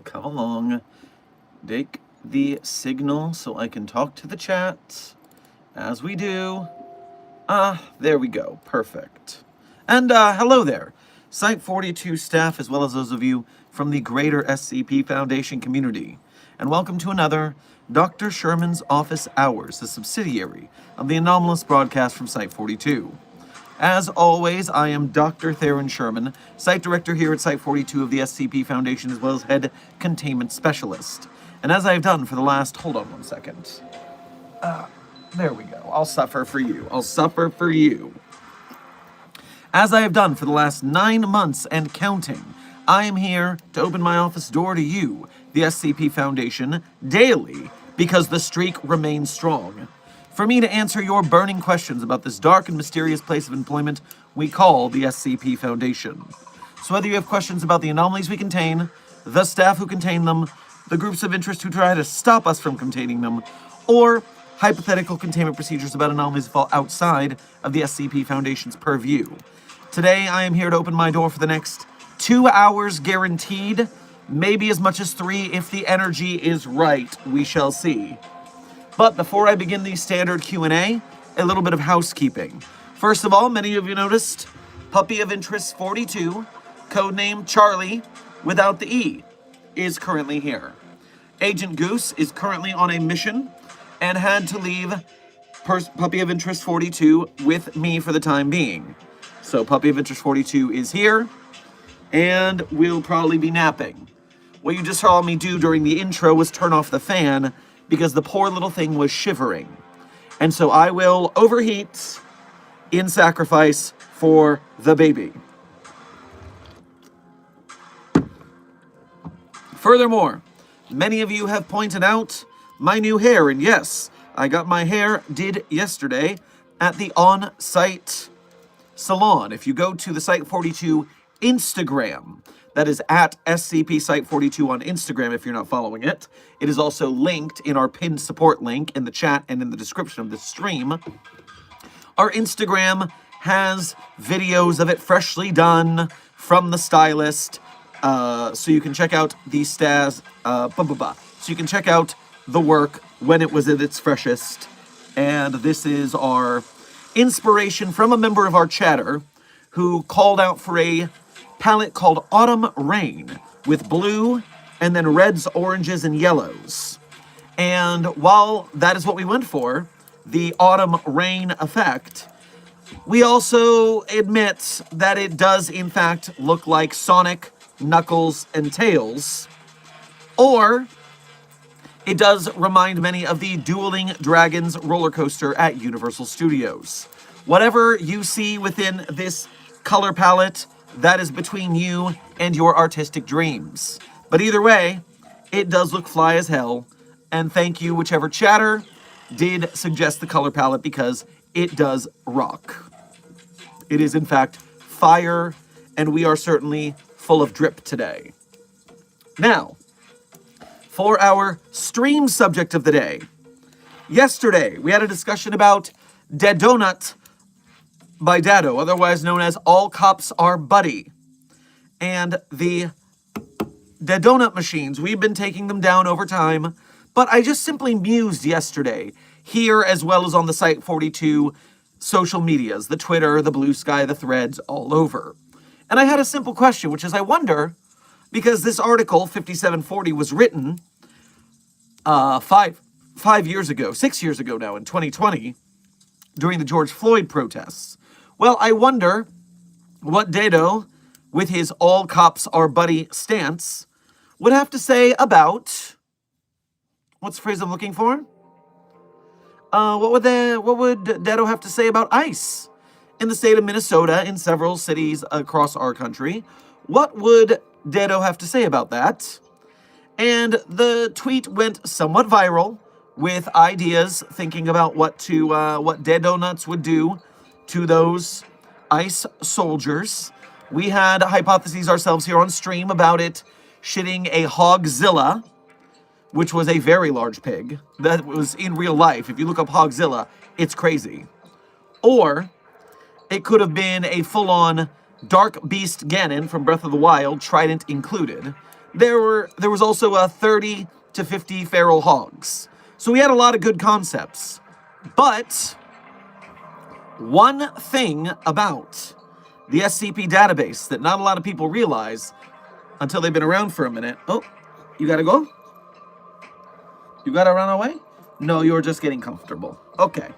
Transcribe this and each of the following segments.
Come along. Take the signal so I can talk to the chat. As we do. There we go. Perfect. And hello there. Site 42 staff, as well as those of you from the greater SCP Foundation community. And welcome to another Dr. Sherman's Office Hours, a subsidiary of the anomalous broadcast from Site 42. As always, I am Dr. Theron Sherman, Site Director here at Site 42 of the SCP Foundation, as well as Head Containment Specialist. And as I have done for the last... Hold on one second. There we go. I'll suffer for you. I'll suffer for you. As I have done for the last 9 months and counting, I am here to open my office door to you, the SCP Foundation, daily, because the streak remains strong. For me to answer your burning questions about this dark and mysterious place of employment we call the SCP Foundation. So whether you have questions about the anomalies we contain, the staff who contain them, the groups of interest who try to stop us from containing them, or hypothetical containment procedures about anomalies that fall outside of the SCP Foundation's purview. Today, I am here to open my door for the next 2 hours guaranteed, maybe as much as 3 if the energy is right. We shall see. But before I begin the standard Q&A, a little bit of housekeeping. First of all, many of you noticed Puppy of Interest 42, codename Charlie, without the E, is currently here. Agent Goose is currently on a mission and had to leave Puppy of Interest 42 with me for the time being. So Puppy of Interest 42 is here, and will probably be napping. What you just saw me do during the intro was turn off the fan, because the poor little thing was shivering. And so I will overheat in sacrifice for the baby. Furthermore, many of you have pointed out my new hair, and yes, I got my hair did yesterday at the on-site salon. If you go to the Site 42 Instagram, that is at SCP Site 42 on Instagram if you're not following it. It is also linked in our pinned support link in the chat and in the description of the stream. Our Instagram has videos of it freshly done from the stylist, so you can check out the So you can check out the work when it was at its freshest. And this is our inspiration from a member of our chatter who called out for a palette called Autumn Rain with blue and then reds, oranges, and yellows. And while that is what we went for, the Autumn Rain effect, we also admit that it does in fact look like Sonic, Knuckles, and Tails, or it does remind many of the Dueling Dragons roller coaster at Universal Studios. Whatever you see within this color palette, that is between you and your artistic dreams. But either way, it does look fly as hell, and thank you whichever chatter did suggest the color palette, because it does rock. It is in fact fire, and we are certainly full of drip today. Now, for our stream subject of the day. Yesterday, we had a discussion about Dadonut by Dado, otherwise known as All Cops Are Buddy. And the Dadonut machines, we've been taking them down over time But I just simply mused yesterday, here as well as on the Site 42 social medias, the Twitter, the Blue Sky, the Threads, all over. And I had a simple question, which is I wonder, because this article, 5740, was written 6 years ago now, in 2020, during the George Floyd protests. Well, I wonder what Dado, with his all cops are buddy stance, would have to say about, what's the phrase I'm looking for? What would Dado have to say about ICE in the state of Minnesota, in several cities across our country? What would Dado have to say about that? And the tweet went somewhat viral, with ideas thinking about what Dado Nuts would do to those ICE soldiers. We had hypotheses ourselves here on stream about it shitting a hogzilla, which was a very large pig that was in real life. If you look up hogzilla, it's crazy. Or it could have been a full-on dark beast Ganon from Breath of the Wild, trident included. There was also a 30 to 50 feral hogs. So we had a lot of good concepts. But one thing about the SCP database that not a lot of people realize until they've been around for a minute. Oh, you gotta go? You gotta run away? No, you're just getting comfortable. Okay.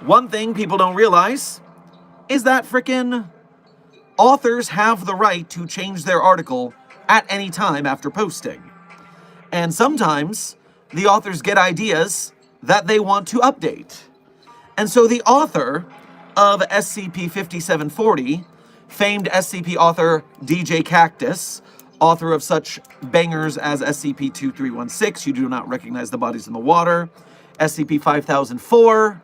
One thing people don't realize is that frickin' authors have the right to change their article at any time after posting. And sometimes the authors get ideas that they want to update. And so the author of SCP-5740, famed SCP author DJ Cactus, author of such bangers as SCP-2316, You Do Not Recognize the Bodies in the Water, SCP-5004,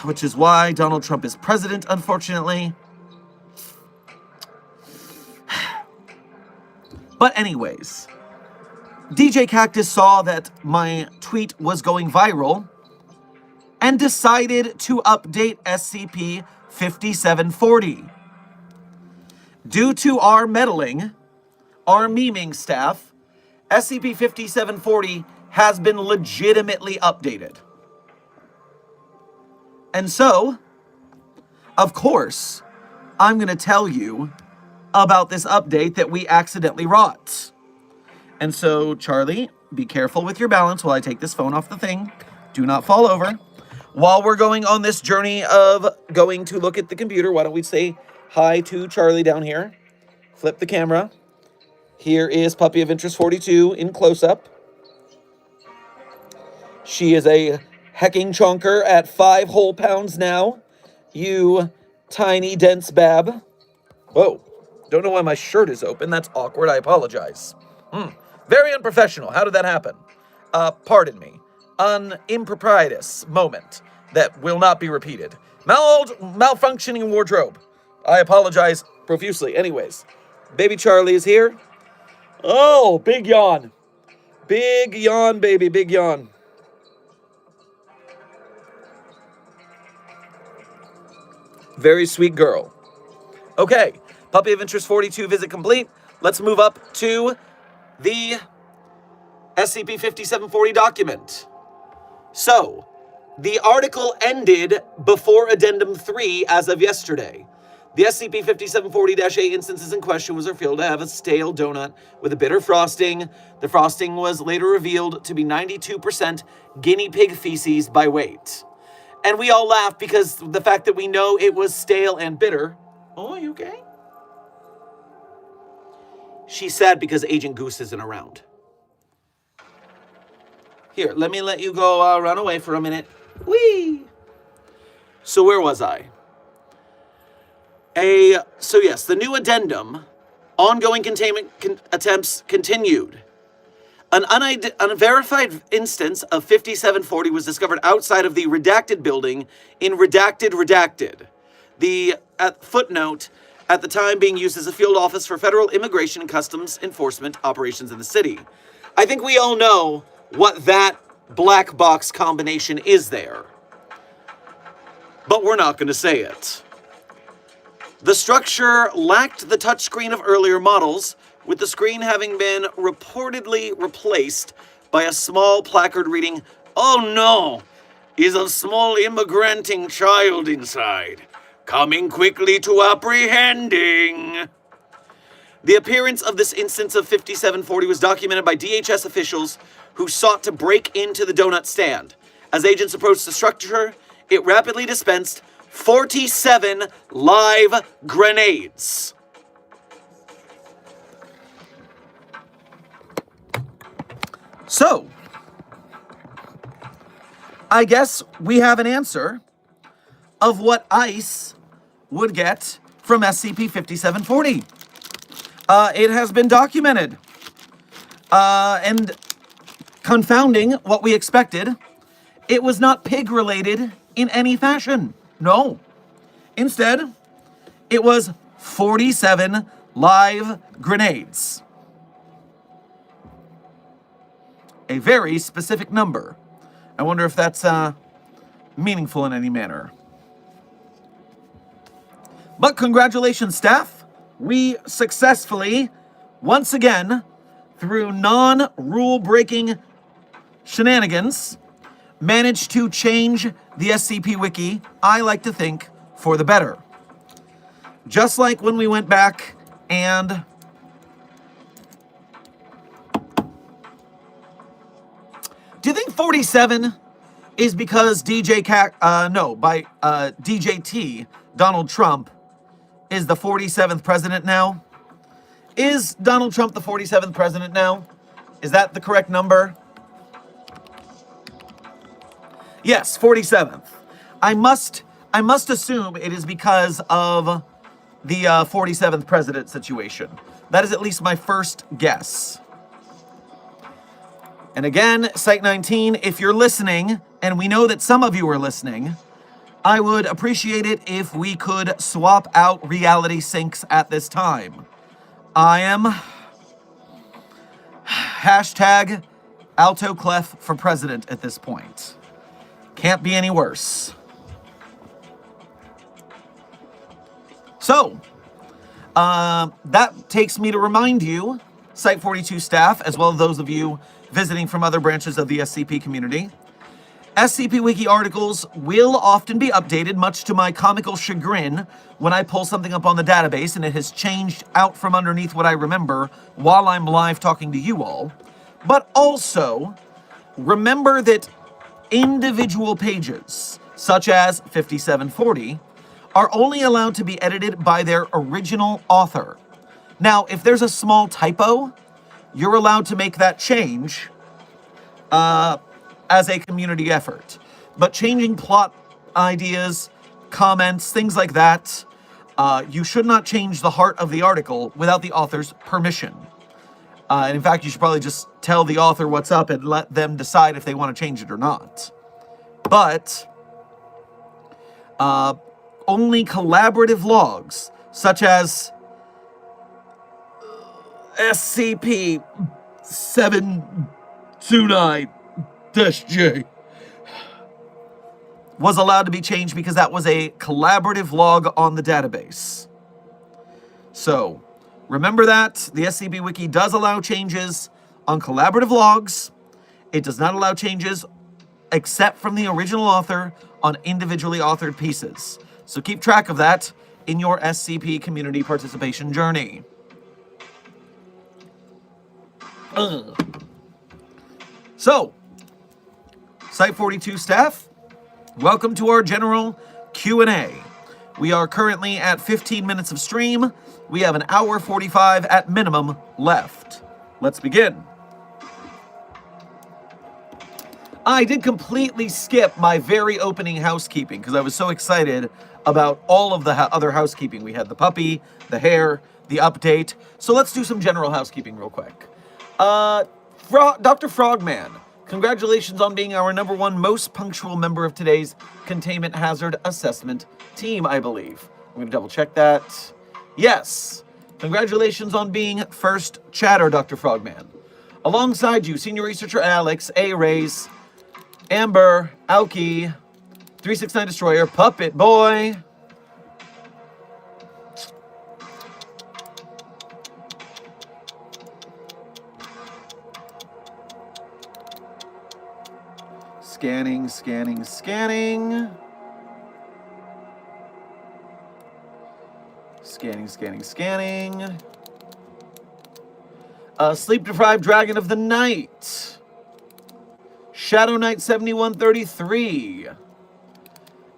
which is why Donald Trump is president, unfortunately. But anyways, DJ Cactus saw that my tweet was going viral and decided to update SCP-5740. Due to our meddling, our memeing staff, SCP-5740 has been legitimately updated. And so, of course, I'm going to tell you about this update that we accidentally wrought. And so, Charlie, be careful with your balance while I take this phone off the thing. Do not fall over. While we're going on this journey of going to look at the computer, why don't we say hi to Charlie down here? Flip the camera. Here is Puppy of Interest 42 in close-up. She is a hecking chonker at 5 whole pounds now. You tiny, dense bab. Whoa. Don't know why my shirt is open. That's awkward. I apologize. Very unprofessional. How did that happen? Pardon me. An improprietous moment that will not be repeated. Malfunctioning wardrobe. I apologize profusely. Anyways, baby Charlie is here. Oh, big yawn. Big yawn, baby. Big yawn. Very sweet girl. Okay. Puppy of Interest 42 visit complete. Let's move up to the SCP-5740 document. So, the article ended before Addendum 3 as of yesterday. The SCP-5740-A instances in question was revealed to have a stale donut with a bitter frosting. The frosting was later revealed to be 92% guinea pig feces by weight. And we all laughed because the fact that we know it was stale and bitter. Oh, are you okay? She's sad because Agent Goose isn't around. Here, let me let you go run away for a minute. Whee! So where was I? So yes, the new addendum, ongoing containment attempts continued. An unverified instance of 5740 was discovered outside of the redacted building in redacted. The footnote, at the time being used as a field office for federal immigration and customs enforcement operations in the city. I think we all know what that black box combination is there. But we're not going to say it. The structure lacked the touchscreen of earlier models, with the screen having been reportedly replaced by a small placard reading, "Oh no, is a small immigranting child inside. Coming quickly to apprehending." The appearance of this instance of 5740 was documented by DHS officials who sought to break into the donut stand. As agents approached the structure, it rapidly dispensed 47 live grenades. So, I guess we have an answer of what ICE would get from SCP-5740. It has been documented. And confounding what we expected, it was not pig-related in any fashion. No. Instead, it was 47 live grenades. A very specific number. I wonder if that's meaningful in any manner. But congratulations, staff. We successfully, once again, through non-rule breaking shenanigans, managed to change the SCP Wiki, I like to think, for the better. Just like when we went back and do you think 47 is because DJT, Donald Trump, is the 47th president now? Is Donald Trump the 47th president now? Is that the correct number? Yes, 47th. I must assume it is because of the 47th president situation. That is at least my first guess. And again, Site 19, if you're listening, and we know that some of you are listening, I would appreciate it if we could swap out reality syncs at this time. I am hashtag Alto Clef for president at this point. Can't be any worse. So, that takes me to remind you, Site 42 staff, as well as those of you visiting from other branches of the SCP community, SCP Wiki articles will often be updated, much to my comical chagrin, when I pull something up on the database and it has changed out from underneath what I remember while I'm live talking to you all. But also, remember that individual pages, such as 5740, are only allowed to be edited by their original author. Now, if there's a small typo, you're allowed to make that change as a community effort. But changing plot ideas, comments, things like that, you should not change the heart of the article without the author's permission. And in fact, you should probably just tell the author what's up and let them decide if they want to change it or not. But only collaborative logs, such as SCP-729-J, was allowed to be changed because that was a collaborative log on the database. So, remember that. The SCP Wiki does allow changes on collaborative logs. It does not allow changes, except from the original author, on individually authored pieces. So keep track of that in your SCP community participation journey. So, Site 42 staff, welcome to our general Q&A. We are currently at 15 minutes of stream. We have an hour 45 at minimum left. Let's begin. I did completely skip my very opening housekeeping because I was so excited about all of the other housekeeping. We had the puppy, the hair, the update. So let's do some general housekeeping real quick. Dr. Frogman, congratulations on being our #1 most punctual member of today's Containment Hazard Assessment team, I believe. I'm going to double check that. Yes. Congratulations on being first chatter, Dr. Frogman. Alongside you, Senior Researcher Alex, A-Rays, Amber, Aoki, 369 Destroyer, Puppet Boy, Scanning, scanning, scanning. Scanning, scanning, scanning. Sleep-deprived dragon of the night. Shadow Knight 7133.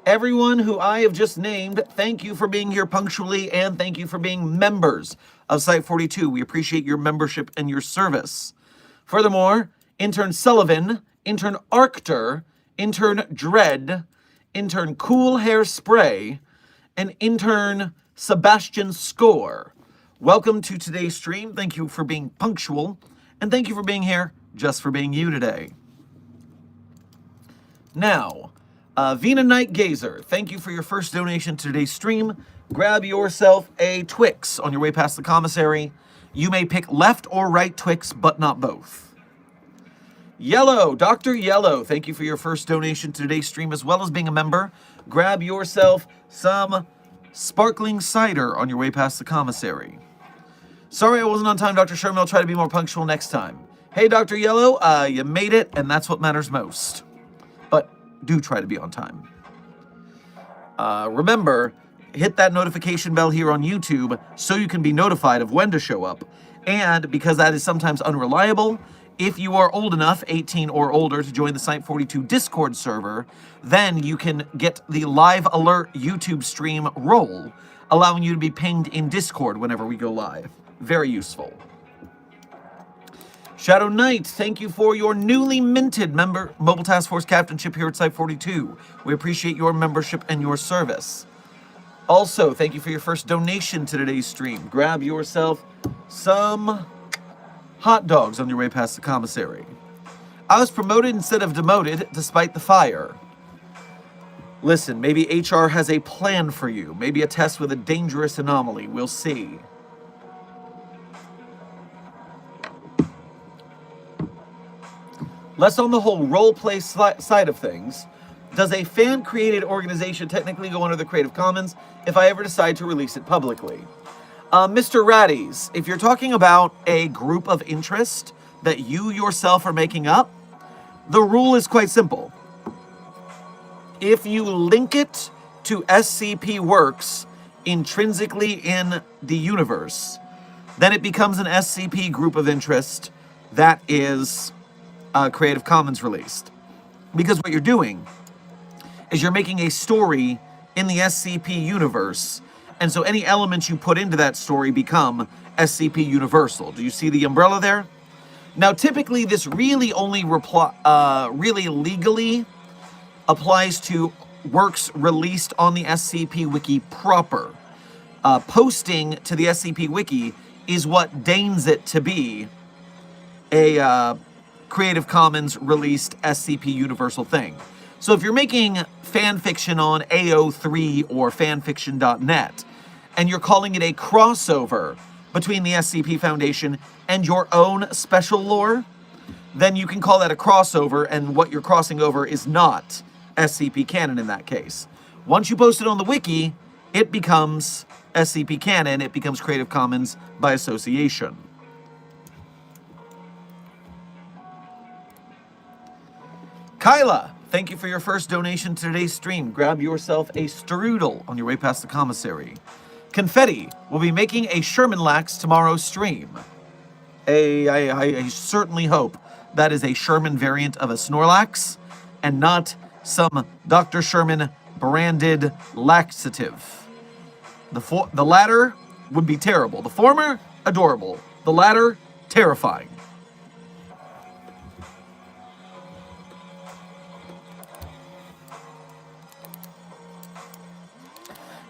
Everyone who I have just named, thank you for being here punctually, and thank you for being members of Site 42. We appreciate your membership and your service. Furthermore, Intern Sullivan, Intern Arctur, Intern Dread, Intern Cool Hair Spray, and Intern Sebastian Score. Welcome to today's stream. Thank you for being punctual, and thank you for being here just for being you today. Now, Vena Night Gazer, thank you for your first donation to today's stream. Grab yourself a Twix on your way past the commissary. You may pick left or right Twix, but not both. Yellow, Dr. Yellow, thank you for your first donation to today's stream, as well as being a member. Grab yourself some sparkling cider on your way past the commissary. Sorry I wasn't on time, Dr. Sherman. I'll try to be more punctual next time. Hey, Dr. Yellow, you made it, and that's what matters most. But do try to be on time. Remember, hit that notification bell here on YouTube so you can be notified of when to show up. And because that is sometimes unreliable, if you are old enough, 18 or older, to join the Site 42 Discord server, then you can get the live alert YouTube stream role, allowing you to be pinged in Discord whenever we go live. Very useful. Shadow Knight, thank you for your newly minted member Mobile Task Force captainship here at Site 42. We appreciate your membership and your service. Also, thank you for your first donation to today's stream. Grab yourself some hot dogs on your way past the commissary. I was promoted instead of demoted despite the fire. Listen, maybe HR has a plan for you. Maybe a test with a dangerous anomaly. We'll see. Less on the whole role-play side of things, does a fan-created organization technically go under the Creative Commons if I ever decide to release it publicly? Mr. Raddies, if you're talking about a group of interest that you yourself are making up, the rule is quite simple. If you link it to SCP Works intrinsically in the universe, then it becomes an SCP group of interest that is Creative Commons released. Because what you're doing is you're making a story in the SCP universe, and so any elements you put into that story become SCP Universal. Do you see the umbrella there? Now, typically, this really only really legally applies to works released on the SCP Wiki proper. Posting to the SCP Wiki is what deigns it to be a Creative Commons released SCP Universal thing. So if you're making fan fiction on AO3 or fanfiction.net, and you're calling it a crossover between the SCP Foundation and your own special lore, then you can call that a crossover, and what you're crossing over is not SCP canon in that case. Once you post it on the wiki, it becomes SCP canon, it becomes Creative Commons by association. Kyla, thank you for your first donation to today's stream. Grab yourself a strudel on your way past the commissary. Confetti will be making a Sherman Lax tomorrow's stream. I certainly hope that is a Sherman variant of a Snorlax and not some Dr. Sherman branded laxative. The latter would be terrible. The former, adorable. The latter, terrifying.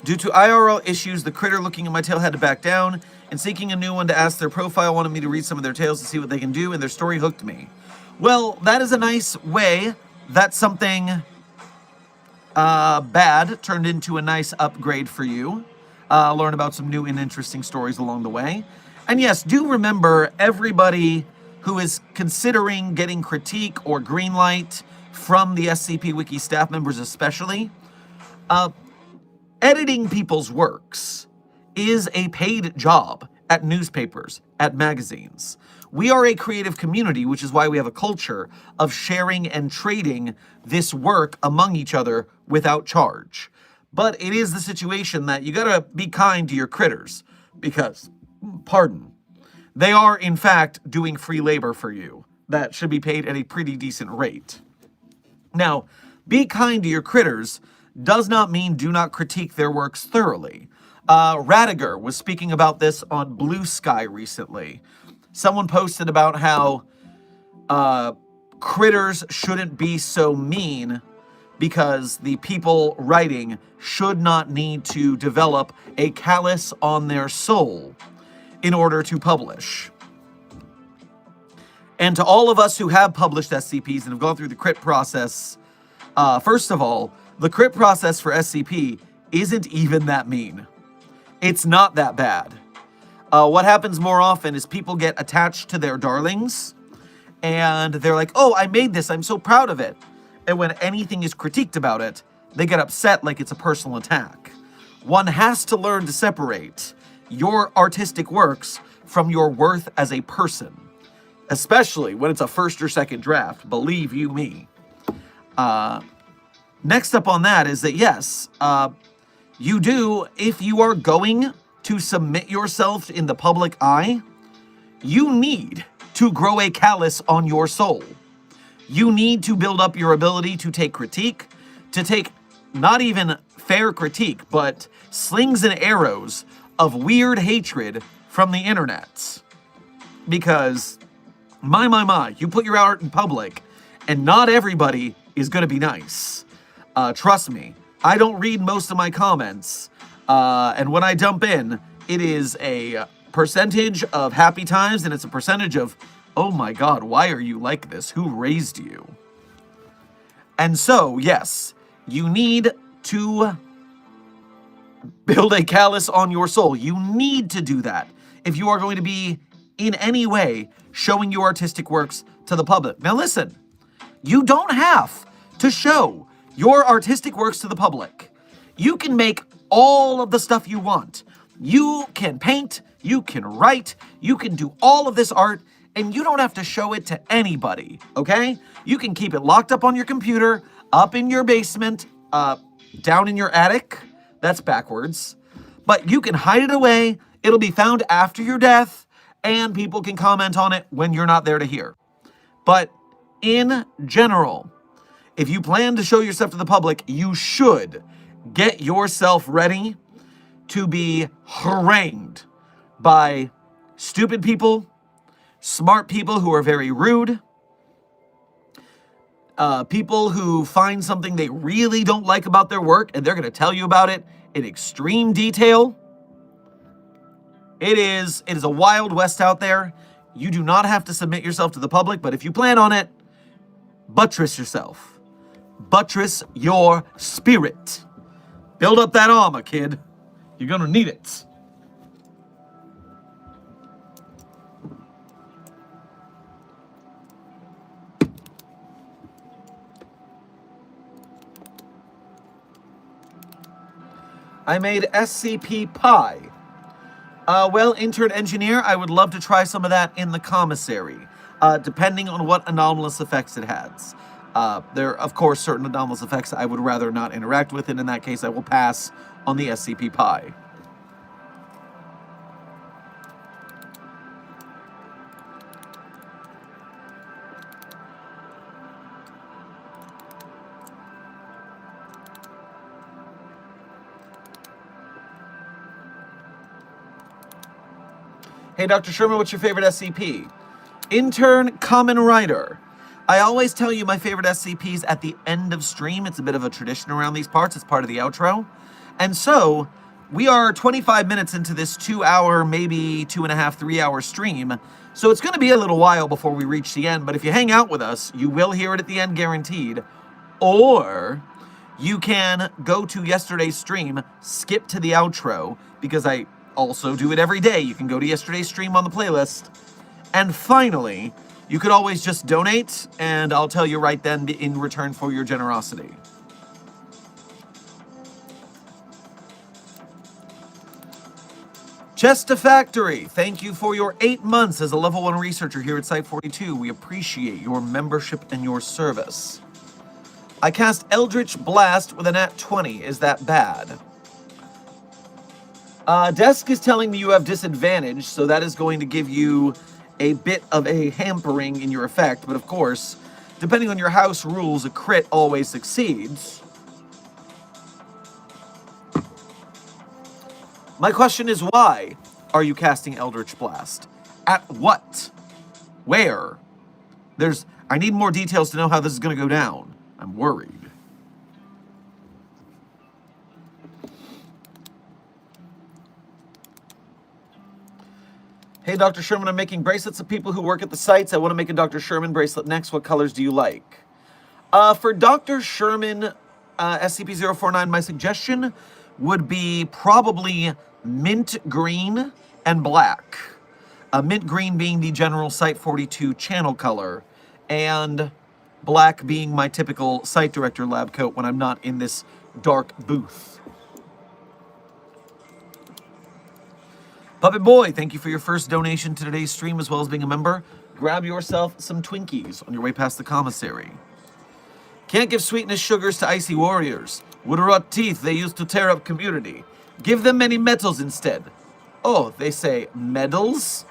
Due to IRL issues, the critter looking at my tail had to back down, and seeking a new one to ask their profile wanted me to read some of their tales to see what they can do, and their story hooked me. Well, that is a nice way that something bad turned into a nice upgrade for you. Learn about some new and interesting stories along the way. And yes, do remember, everybody who is considering getting critique or green light from the SCP Wiki staff members especially, editing people's works is a paid job at newspapers, at magazines. We are a creative community, which is why we have a culture of sharing and trading this work among each other without charge. But it is the situation that you gotta be kind to your critters because, pardon, they are in fact doing free labor for you that should be paid at a pretty decent rate. Now, be kind to your critters does not mean do not critique their works thoroughly. Radiger was speaking about this on Blue Sky recently. Someone posted about how critters shouldn't be so mean because the people writing should not need to develop a callus on their soul in order to publish. And to all of us who have published SCPs and have gone through the crit process, first of all, the crit process for SCP isn't even that mean. It's not that bad. What happens more often is people get attached to their darlings, and they're like, oh, I made this, I'm so proud of it. And when anything is critiqued about it, they get upset like it's a personal attack. One has to learn to separate your artistic works from your worth as a person. Especially when it's a first or second draft, believe you me. Next up on that is that yes, you do, if you are going to submit yourself in the public eye, you need to grow a callus on your soul. You need to build up your ability to take critique, to take not even fair critique, but slings and arrows of weird hatred from the internet. Because my, you put your art in public, and not everybody is going to be nice. Trust me, I don't read most of my comments, and when I dump in, it is a percentage of happy times, and it's a percentage of, oh my god, why are you like this? Who raised you? And so, yes, you need to build a callus on your soul. You need to do that if you are going to be in any way showing your artistic works to the public. Now listen, you don't have to show your artistic works to the public. You can make all of the stuff you want. You can paint, you can write, you can do all of this art, and you don't have to show it to anybody, okay? You can keep it locked up on your computer, up in your basement, down in your attic. That's backwards. But you can hide it away. It'll be found after your death, and people can comment on it when you're not there to hear. But in general, if you plan to show yourself to the public, you should get yourself ready to be harangued by stupid people, smart people who are very rude, people who find something they really don't like about their work, and they're going to tell you about it in extreme detail. It is a wild west out there. You do not have to submit yourself to the public, but if you plan on it, buttress yourself. Buttress your spirit. Build up that armor, kid. You're gonna need it. I made SCP Pi. Well, intern engineer, I would love to try some of that in the commissary, depending on what anomalous effects it has. There are, of course, certain anomalous effects I would rather not interact with, and in that case, I will pass on the SCP Pi. Hey, Dr. Sherman, what's your favorite SCP? Intern Common Writer. I always tell you my favorite SCPs at the end of stream. It's a bit of a tradition around these parts. It's part of the outro. And so, we are 25 minutes into this 2-hour, maybe 2.5, 3-hour stream. So it's going to be a little while before we reach the end. But if you hang out with us, you will hear it at the end, guaranteed. Or you can go to yesterday's stream, skip to the outro, because I also do it every day. You can go to yesterday's stream on the playlist. And finally, you could always just donate, and I'll tell you right then in return for your generosity. Chester Factory, thank you for your 8 months as a level 1 researcher here at Site 42. We appreciate your membership and your service. I cast Eldritch Blast with a nat 20. Is that bad? Desk is telling me you have disadvantage, so that is going to give you a bit of a hampering in your effect. But of course, depending on your house rules, a crit always succeeds. My question is, why are you casting Eldritch Blast? At what? Where? I need more details to know how this is going to go down. I'm worried. Hey, Dr. Sherman, I'm making bracelets of people who work at the sites. I want to make a Dr. Sherman bracelet next. What colors do you like? For Dr. Sherman SCP-049, my suggestion would be probably mint green and black. Mint green being the general Site 42 channel color, and black being my typical site director lab coat when I'm not in this dark booth. Puppet Boy, thank you for your first donation to today's stream as well as being a member. Grab yourself some Twinkies on your way past the commissary. Can't give sweetness sugars to icy warriors. Would rot teeth they used to tear up community. Give them many metals instead. Oh, they say medals?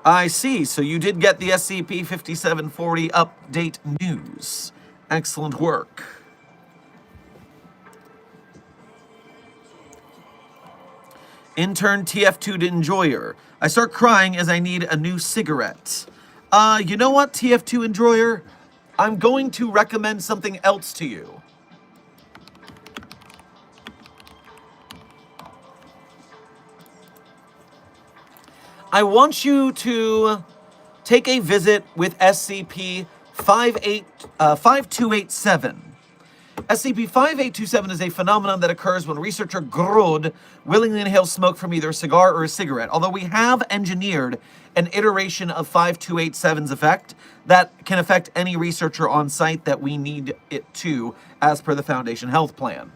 I see, so you did get the SCP-5740 update news. Excellent work. Intern TF2 to Enjoyer. I start crying as I need a new cigarette. You know what, TF2 Enjoyer? I'm going to recommend something else to you. I want you to take a visit with SCP-5287. SCP-5827 is a phenomenon that occurs when researcher Grod willingly inhales smoke from either a cigar or a cigarette. Although we have engineered an iteration of 5287's effect that can affect any researcher on site that we need it to, as per the Foundation Health Plan.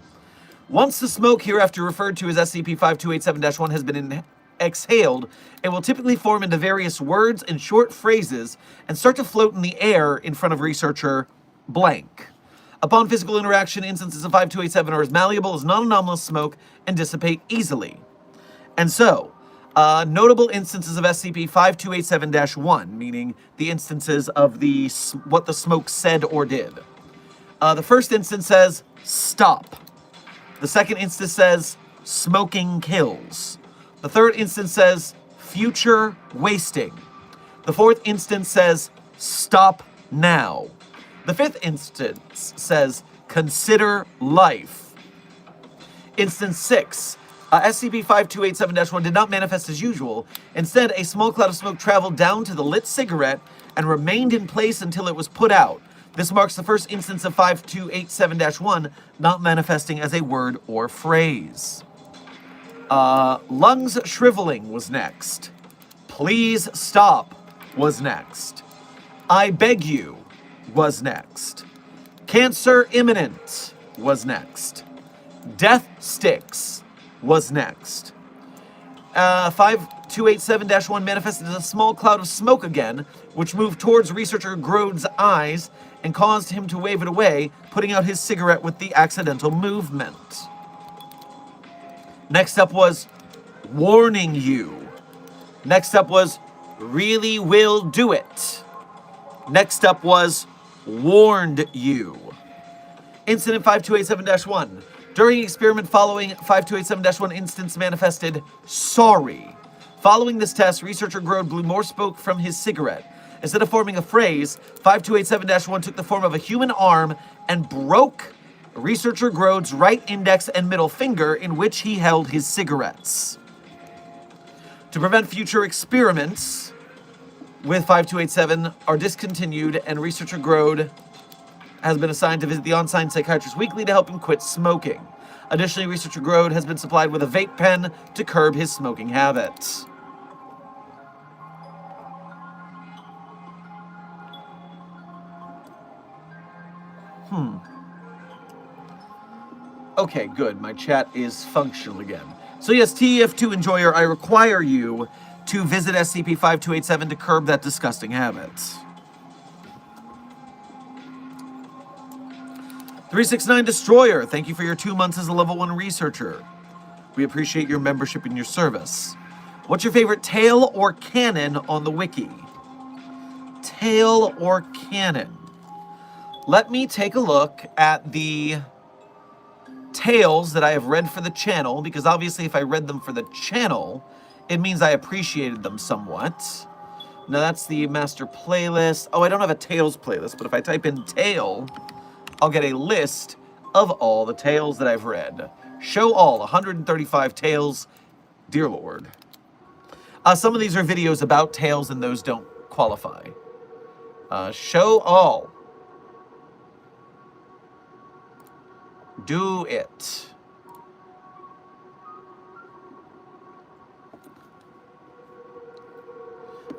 Once the smoke, hereafter referred to as SCP-5287-1, has been exhaled, it will typically form into various words and short phrases and start to float in the air in front of researcher blank. Upon physical interaction, instances of 5287 are as malleable as non-anomalous smoke and dissipate easily. And so, notable instances of SCP-5287-1, meaning the instances of what the smoke said or did. The first instance says, stop. The second instance says, smoking kills. The third instance says, future wasting. The fourth instance says, stop now. The fifth instance says, consider life. Instance 6, SCP-5287-1 did not manifest as usual. Instead, a small cloud of smoke traveled down to the lit cigarette and remained in place until it was put out. This marks the first instance of 5287-1 not manifesting as a word or phrase. Lungs shriveling was next. Please stop was next. I beg you was next. Cancer imminent was next. Death sticks was next. 5287-1 manifested as a small cloud of smoke again, which moved towards researcher Grod's eyes and caused him to wave it away, putting out his cigarette with the accidental movement. Next up was warning you. Next up was really will do it. Next up was warned you. Incident 5287-1. During experiment following 5287-1 instance manifested sorry. Following this test, researcher Grode blew more smoke from his cigarette. Instead of forming a phrase, 5287-1 took the form of a human arm and broke researcher Grode's right index and middle finger in which he held his cigarettes. To prevent future experiments with 5287 are discontinued, and researcher Grode has been assigned to visit the on-site psychiatrist weekly to help him quit smoking. Additionally, researcher Grode has been supplied with a vape pen to curb his smoking habits. Okay, good. My chat is functional again. So yes, TF2 enjoyer, I require you to visit SCP-5287 to curb that disgusting habit. 369 Destroyer, thank you for your 2 months as a level 1 researcher. We appreciate your membership and your service. What's your favorite tale or canon on the wiki? Tale or canon? Let me take a look at the tales that I have read for the channel, because obviously if I read them for the channel, it means I appreciated them somewhat. Now that's the master playlist. Oh, I don't have a tales playlist, but if I type in tale, I'll get a list of all the tales that I've read. Show all, 135 tales. Dear Lord. Some of these are videos about tales and those don't qualify. Show all. Do it.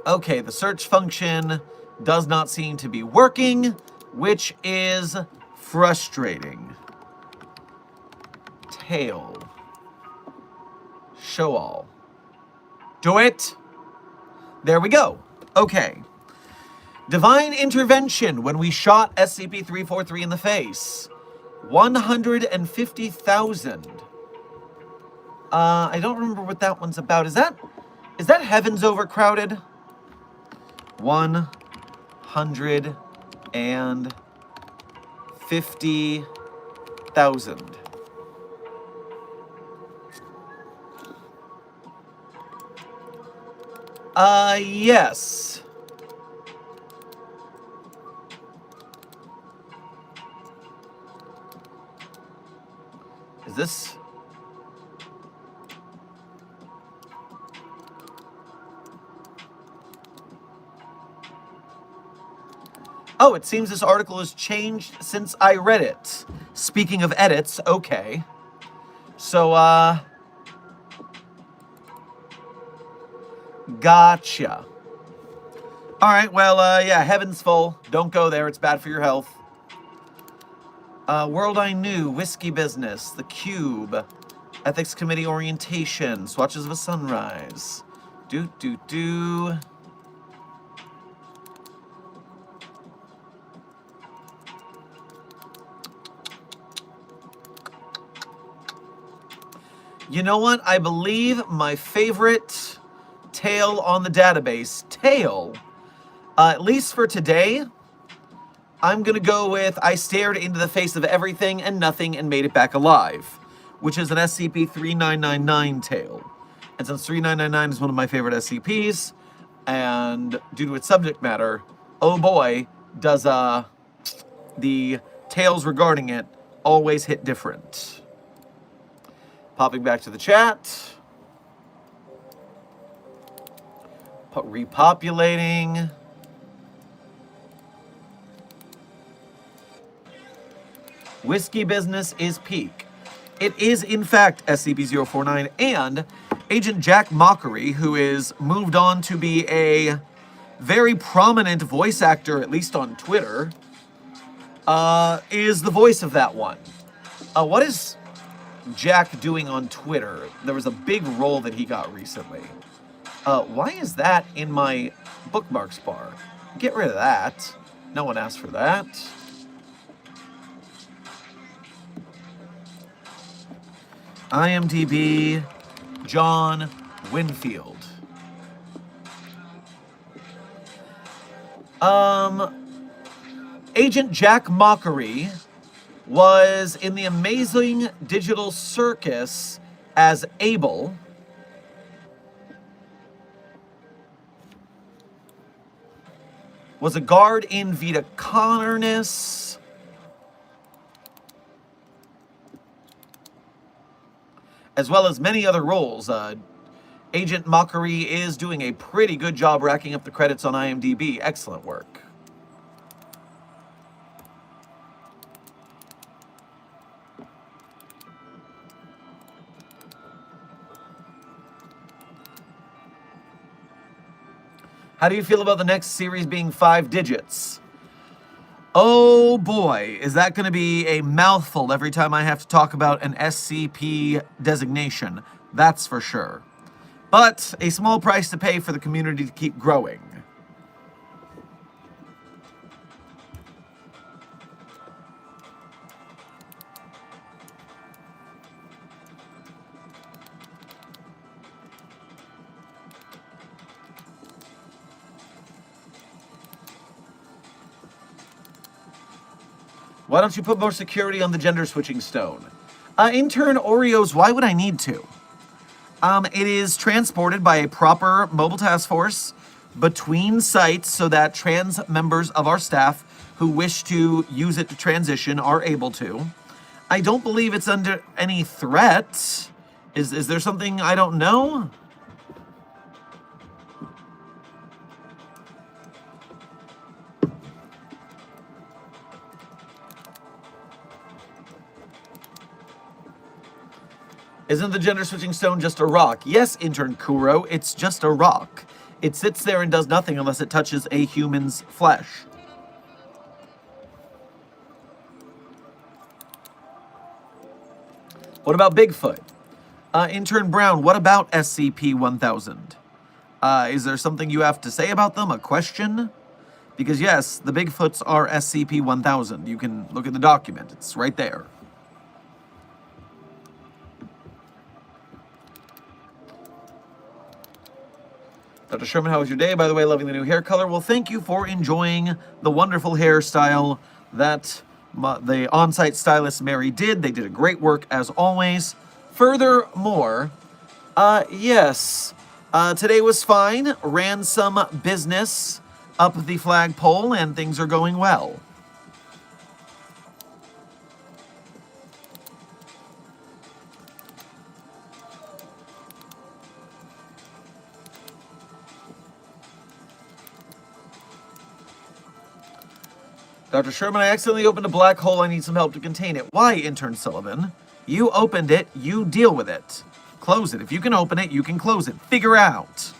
Okay, the search function does not seem to be working, which is frustrating. Tale. Show all. Do it. There we go. Okay. Divine intervention when we shot SCP-343 in the face. 150,000. I don't remember what that one's about. Is that Heaven's Overcrowded? 150,000. Yes. Is this? Oh, it seems this article has changed since I read it. Speaking of edits, okay. So, gotcha. All right, well, yeah, Heaven's Full. Don't go there. It's bad for your health. World I Knew, Whiskey Business, The Cube, Ethics Committee Orientation, Swatches of a Sunrise. Do. You know what? I believe my favorite tale on the database, at least for today, I'm going to go with I Stared into the Face of Everything and Nothing and Made It Back Alive, which is an SCP-3999 tale. And since 3999 is one of my favorite SCPs, and due to its subject matter, oh boy, does the tales regarding it always hit different. Popping back to the chat. Repopulating. Whiskey Business is peak. It is, in fact, SCP-049, and Agent Jack Mockery, who is moved on to be a very prominent voice actor, at least on Twitter, is the voice of that one. What is Jack doing on Twitter? There was a big role that he got recently. Why is that in my bookmarks bar? Get rid of that. No one asked for that. IMDb, John Winfield. Agent Jack Mockery was in the Amazing Digital Circus as Abel. Was a guard in Vita Connerness. As well as many other roles. Agent Mockery is doing a pretty good job racking up the credits on IMDb. Excellent work. How do you feel about the next series being 5 digits? Oh boy, is that going to be a mouthful every time I have to talk about an SCP designation. That's for sure. But a small price to pay for the community to keep growing. Why don't you put more security on the gender switching stone? Intern Oreos, why would I need to? It is transported by a proper mobile task force between sites so that trans members of our staff who wish to use it to transition are able to. I don't believe it's under any threat. Is there something I don't know? Isn't the gender switching stone just a rock? Yes, intern Kuro, it's just a rock. It sits there and does nothing unless it touches a human's flesh. What about Bigfoot? Intern Brown, what about SCP-1000? Is there something you have to say about them? A question? Because yes, the Bigfoots are SCP-1000. You can look at the document. It's right there. Dr. Sherman, how was your day? By the way, loving the new hair color. Well, thank you for enjoying the wonderful hairstyle that the on-site stylist Mary did. They did a great work as always. Furthermore, yes, today was fine. Ran some business up the flagpole and things are going well. Dr. Sherman, I accidentally opened a black hole. I need some help to contain it. Why, Intern Sullivan? You opened it. You deal with it. Close it. If you can open it, you can close it. Figure out.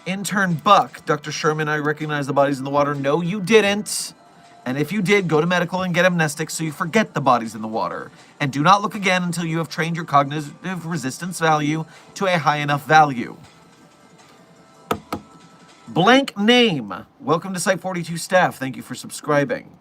Intern Buck. Dr. Sherman, I recognize the bodies in the water. No, you didn't. And if you did, go to medical and get amnestics so you forget the bodies in the water. And do not look again until you have trained your cognitive resistance value to a high enough value. Blank name. Welcome to Site 42 staff. Thank you for subscribing.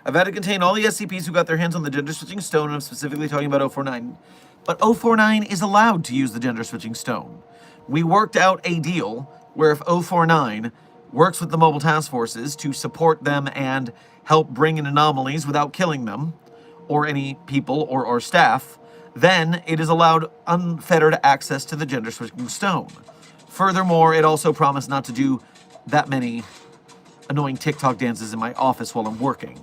I've had to contain all the SCPs who got their hands on the gender switching stone, and I'm specifically talking about 049. But 049 is allowed to use the gender switching stone. We worked out a deal where if 049 works with the mobile task forces to support them and help bring in anomalies without killing them, or any people or staff, then it is allowed unfettered access to the gender switching stone. Furthermore, it also promised not to do that many annoying TikTok dances in my office while I'm working.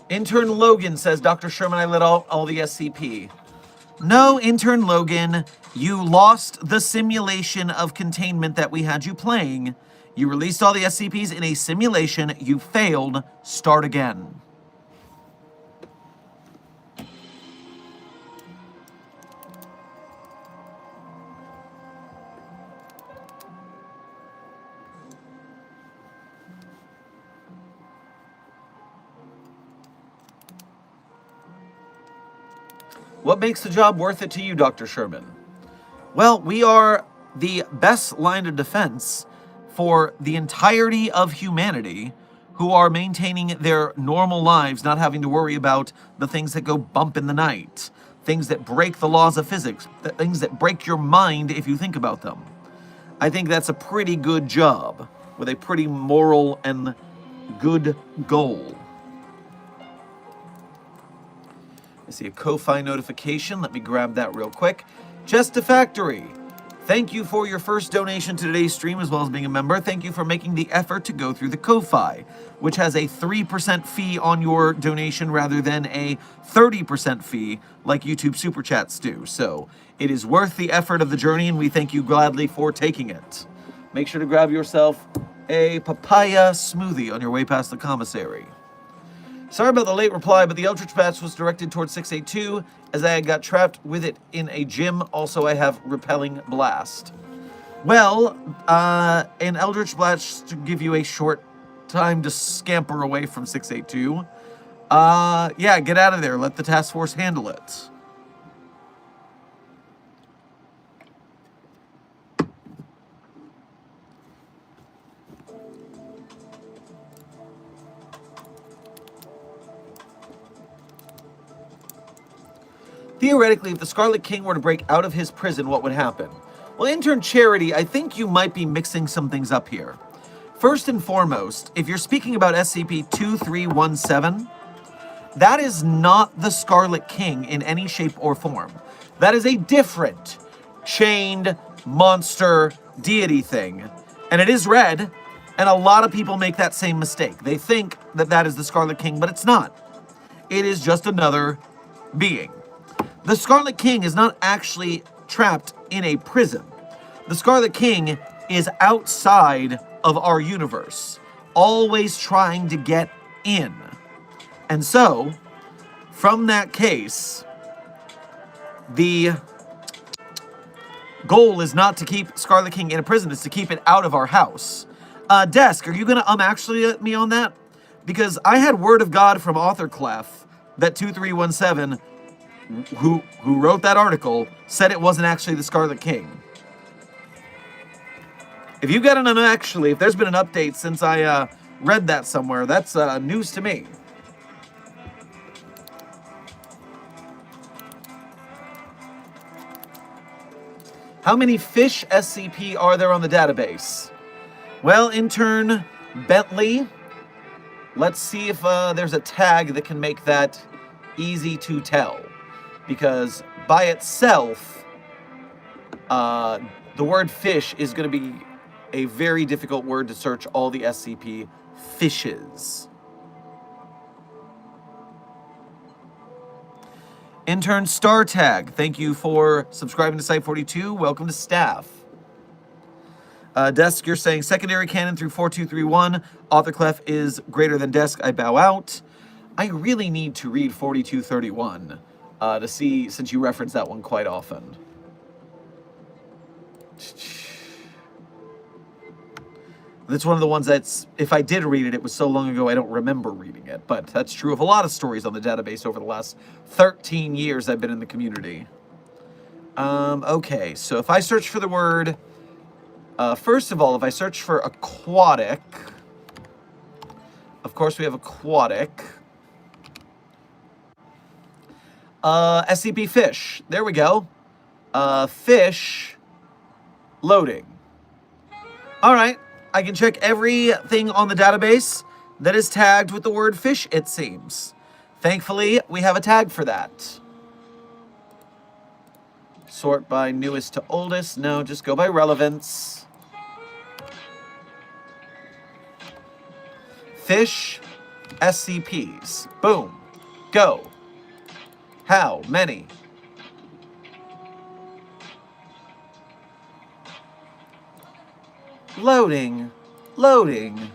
Intern Logan says, Dr. Sherman, I let all the SCP. No, Intern Logan, you lost the simulation of containment that we had you playing. You released all the SCPs in a simulation. You failed. Start again. What makes the job worth it to you, Dr. Sherman? Well, we are the best line of defense for the entirety of humanity who are maintaining their normal lives, not having to worry about the things that go bump in the night, things that break the laws of physics, the things that break your mind if you think about them. I think that's a pretty good job with a pretty moral and good goal. I see a Ko-Fi notification. Let me grab that real quick. Just a Factory. Thank you for your first donation to today's stream, as well as being a member. Thank you for making the effort to go through the Ko-Fi, which has a 3% fee on your donation rather than a 30% fee like YouTube Super Chats do. So it is worth the effort of the journey, and we thank you gladly for taking it. Make sure to grab yourself a papaya smoothie on your way past the commissary. Sorry about the late reply, but the Eldritch Blast was directed towards 682 as I got trapped with it in a gym. Also, I have Repelling Blast. Well, an Eldritch Blast to give you a short time to scamper away from 682. Yeah, get out of there. Let the task force handle it. Theoretically, if the Scarlet King were to break out of his prison, what would happen? Well, Intern Charity, I think you might be mixing some things up here. First and foremost, if you're speaking about SCP-2317, that is not the Scarlet King in any shape or form. That is a different chained monster deity thing. And it is red, and a lot of people make that same mistake. They think that that is the Scarlet King, but it's not. It is just another being. The Scarlet King is not actually trapped in a prison. The Scarlet King is outside of our universe, always trying to get in. And so, from that case, the goal is not to keep Scarlet King in a prison, it's to keep it out of our house. Desk, are you going to actually let me on that? Because I had word of God from Author Clef that 2317, who wrote that article, said it wasn't actually the Scarlet King. If you got an actually, if there's been an update since I read that somewhere, that's news to me. How many fish SCP are there on the database? Well, Intern Bentley, let's see if there's a tag that can make that easy to tell. Because by itself, the word fish is going to be a very difficult word to search all the SCP fishes. Intern Star Tag, thank you for subscribing to Site 42. Welcome to staff. Desk, you're saying secondary canon through 4231. Author Clef is greater than Desk. I bow out. I really need to read 4231 to see, since you reference that one quite often. That's one of the ones that's, if I did read it, it was so long ago I don't remember reading it. But that's true of a lot of stories on the database over the last 13 years I've been in the community. Okay, so if I search for the word, first of all, if I search for aquatic, of course we have aquatic. SCP fish, there we go. Fish, loading. All right. I can check everything on the database that is tagged with the word fish, it seems. Thankfully, we have a tag for that. Sort by newest to oldest. No, just go by relevance. Fish, SCPs. Boom. Go. How many? Loading, loading.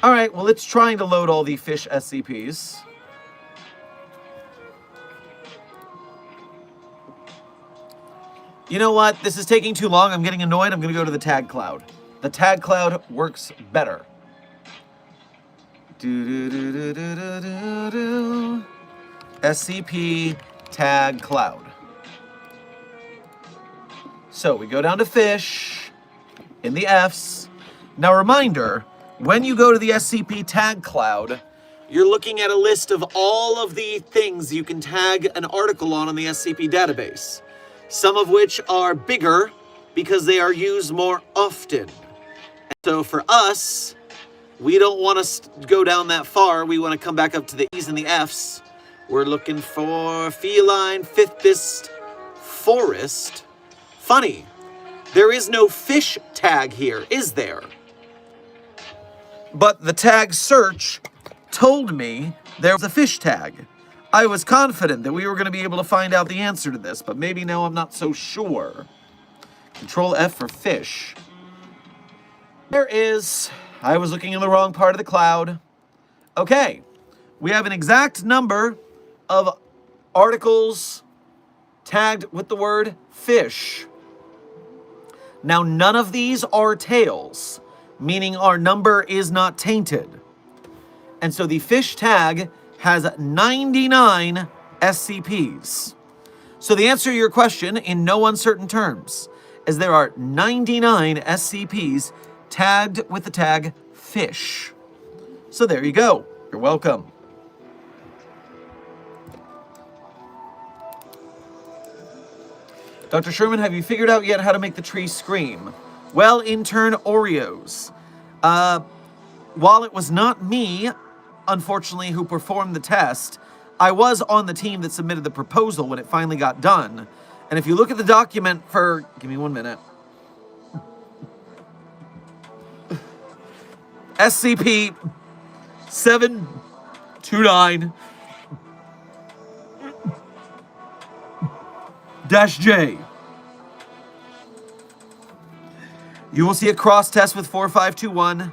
All right, well, it's trying to load all the fish SCPs. You know what? This is taking too long. I'm getting annoyed. I'm going to go to the tag cloud. The tag cloud works better. SCP tag cloud. So we go down to fish in the Fs. Now reminder, when you go to the SCP tag cloud, you're looking at a list of all of the things you can tag an article on the SCP database. Some of which are bigger because they are used more often. And so for us, we don't want to go down that far. We want to come back up to the E's and the F's. We're looking for feline, fifthest, forest. Funny, there is no fish tag here, is there? But the tag search told me there was a fish tag. I was confident that we were going to be able to find out the answer to this, but maybe now I'm not so sure. Control F for fish. There is. I was looking in the wrong part of the cloud. Okay, we have an exact number of articles tagged with the word fish. Now, none of these are tails, meaning our number is not tainted. And so the fish tag has 99 SCPs. So the answer to your question, in no uncertain terms, is there are 99 SCPs tagged with the tag fish. So there you go. You're welcome. Dr. Sherman, have you figured out yet how to make the tree scream? Well, intern Oreos. While it was not me, unfortunately, who performed the test, I was on the team that submitted the proposal when it finally got done. And if you look at the document for... Give me 1 minute. SCP 729-J. You will see a cross test with 4521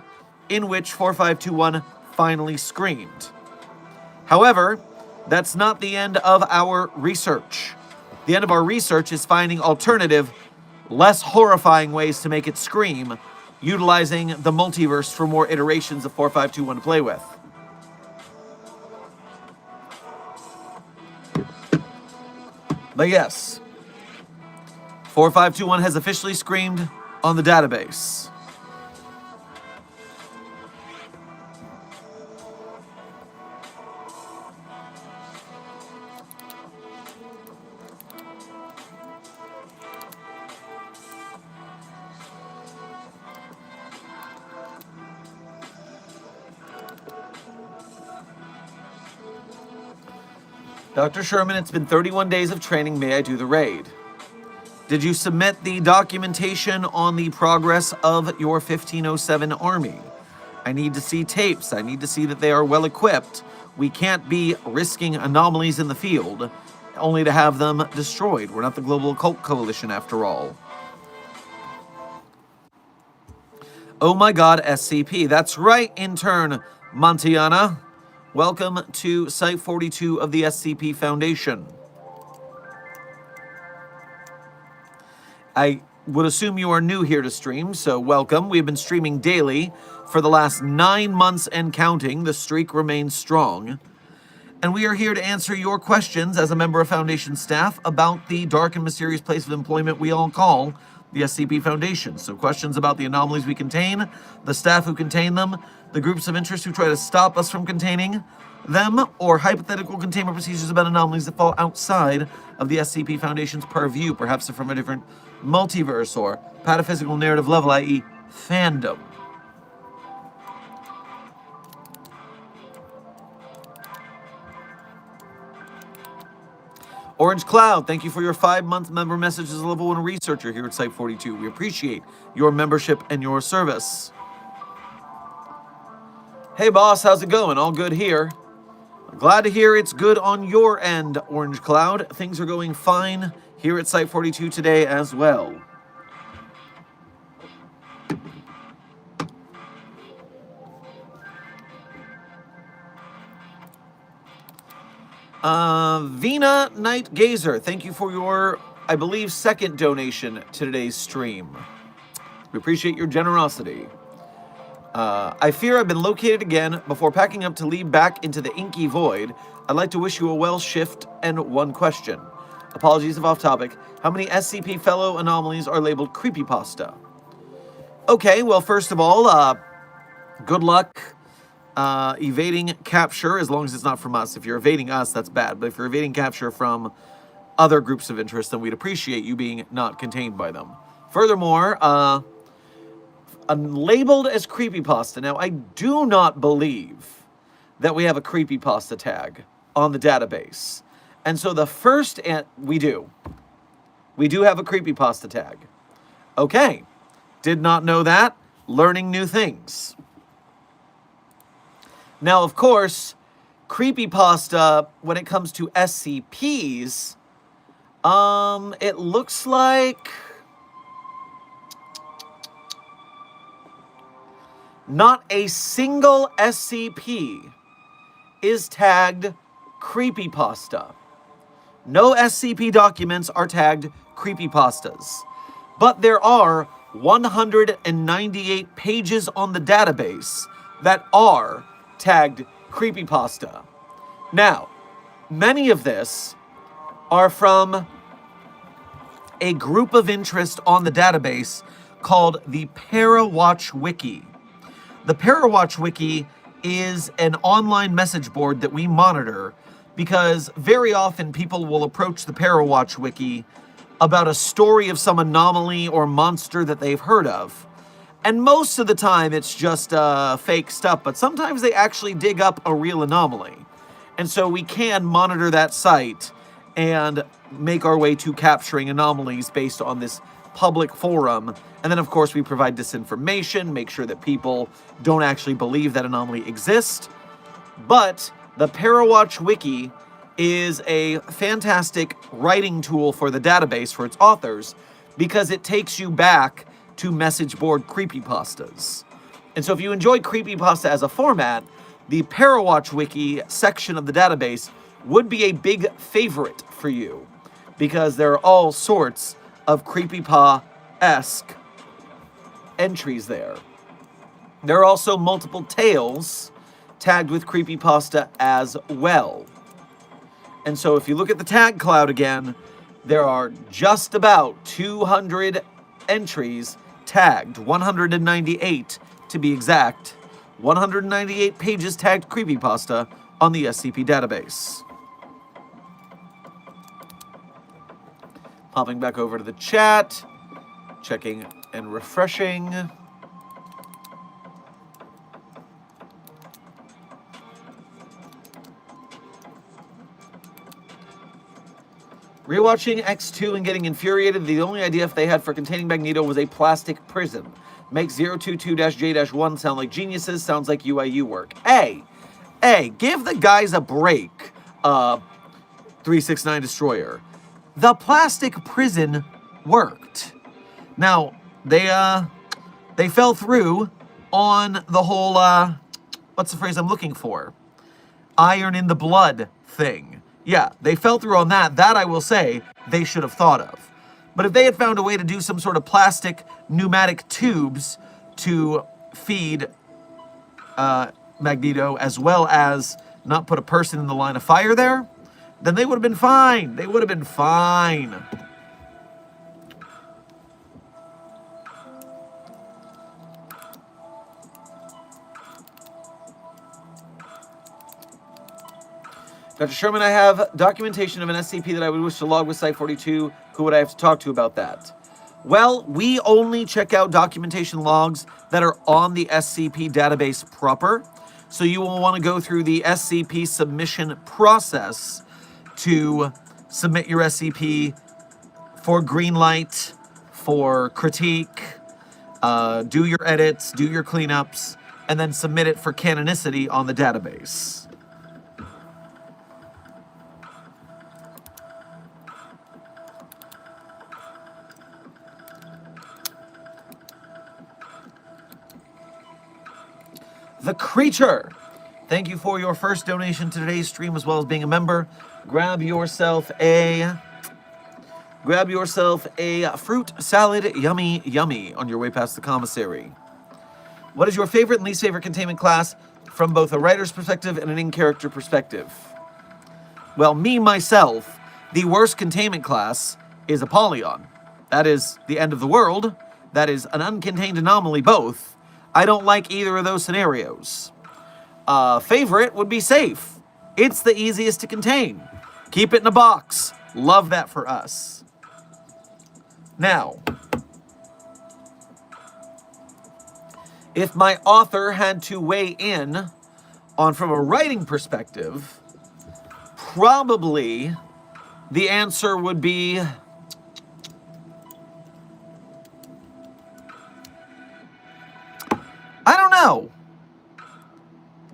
in which 4521 finally screamed. However, that's not the end of our research. The end of our research is finding alternative, less horrifying ways to make it scream, utilizing the multiverse for more iterations of 4521 to play with. But yes, 4521 has officially screamed on the database. Dr. Sherman, it's been 31 days of training. May I do the raid? Did you submit the documentation on the progress of your 1507 army? I need to see tapes. I need to see that they are well equipped. We can't be risking anomalies in the field only to have them destroyed. We're not the Global Occult Coalition after all. Oh my god, SCP. That's right, intern Montiana. Welcome to Site 42 of the SCP Foundation. I would assume you are new here to stream, so welcome. We've been streaming daily for the last 9 months and counting. The streak remains strong. And we are here to answer your questions as a member of Foundation staff about the dark and mysterious place of employment we all call the SCP Foundation. So questions about the anomalies we contain, the staff who contain them, the groups of interest who try to stop us from containing them, or hypothetical containment procedures about anomalies that fall outside of the SCP Foundation's purview, perhaps from a different multiverse or pataphysical narrative level, i.e. fandom. Orange Cloud, thank you for your 5-month member message as a level 1 researcher here at Site 42. We appreciate your membership and your service. Hey boss, how's it going? All good here. Glad to hear it's good on your end, Orange Cloud. Things are going fine here at Site 42 today as well. Vina Night Gazer, thank you for your, I believe, second donation to today's stream. We appreciate your generosity. I fear I've been located again. Before packing up to leave back into the inky void, I'd like to wish you a well shift and one question. Apologies if off topic. How many SCP fellow anomalies are labeled creepypasta? Okay, well, first of all, good luck evading capture, as long as it's not from us. If you're evading us, that's bad. But if you're evading capture from other groups of interest, then we'd appreciate you being not contained by them. Furthermore, labeled as creepypasta. Now, I do not believe that we have a creepypasta tag on the database. And so the first, we do have a creepypasta tag. Okay, did not know that. Learning new things. Now, of course, creepypasta, when it comes to SCPs, it looks like not a single SCP is tagged creepypasta. No SCP documents are tagged creepypastas. But there are 198 pages on the database that are tagged creepypasta. Now, many of this are from a group of interest on the database called the Parawatch Wiki. The Parawatch Wiki is an online message board that we monitor because very often people will approach the Parawatch Wiki about a story of some anomaly or monster that they've heard of. And most of the time it's just fake stuff, but sometimes they actually dig up a real anomaly. And so we can monitor that site and make our way to capturing anomalies based on this public forum. And then, of course, we provide disinformation, make sure that people don't actually believe that anomaly exists. But the Parawatch Wiki is a fantastic writing tool for the database, for its authors, because it takes you back to message board creepypastas. And so if you enjoy creepypasta as a format, the Parawatch Wiki section of the database would be a big favorite for you, because there are all sorts of creepypasta-esque entries there. There are also multiple tales tagged with creepypasta as well. And so if you look at the tag cloud again, there are just about 200 entries tagged, 198 to be exact, 198 pages tagged creepypasta on the SCP database. Popping back over to the chat, checking and refreshing. Rewatching X2 and getting infuriated. The only idea if they had for containing Magneto was a plastic prison. Makes 022-J-1 sound like geniuses. Sounds like UIU work. Hey, give the guys a break, 369 Destroyer. The plastic prison worked. Now, they fell through on the whole, what's the phrase I'm looking for? Iron in the blood thing. Yeah, they fell through on that. That, I will say, they should have thought of. But if they had found a way to do some sort of plastic pneumatic tubes to feed Magneto, as well as not put a person in the line of fire there, then they would have been fine. They would have been fine. Dr. Sherman, I have documentation of an SCP that I would wish to log with Site-42. Who would I have to talk to about that? Well, we only check out documentation logs that are on the SCP database proper. So you will want to go through the SCP submission process to submit your SCP for green light, for critique, do your edits, do your cleanups, and then submit it for canonicity on the database. The Creature, thank you for your first donation to today's stream, as well as being a member. Grab yourself a fruit salad, yummy, yummy, on your way past the commissary. What is your favorite and least favorite containment class from both a writer's perspective and an in-character perspective? Well, me, myself, the worst containment class is Apollyon. That is the end of the world. That is an uncontained anomaly, both. I don't like either of those scenarios. Favorite would be safe. It's the easiest to contain. Keep it in a box. Love that for us. Now, If my author had to weigh in on from a writing perspective, probably the answer would be I don't know.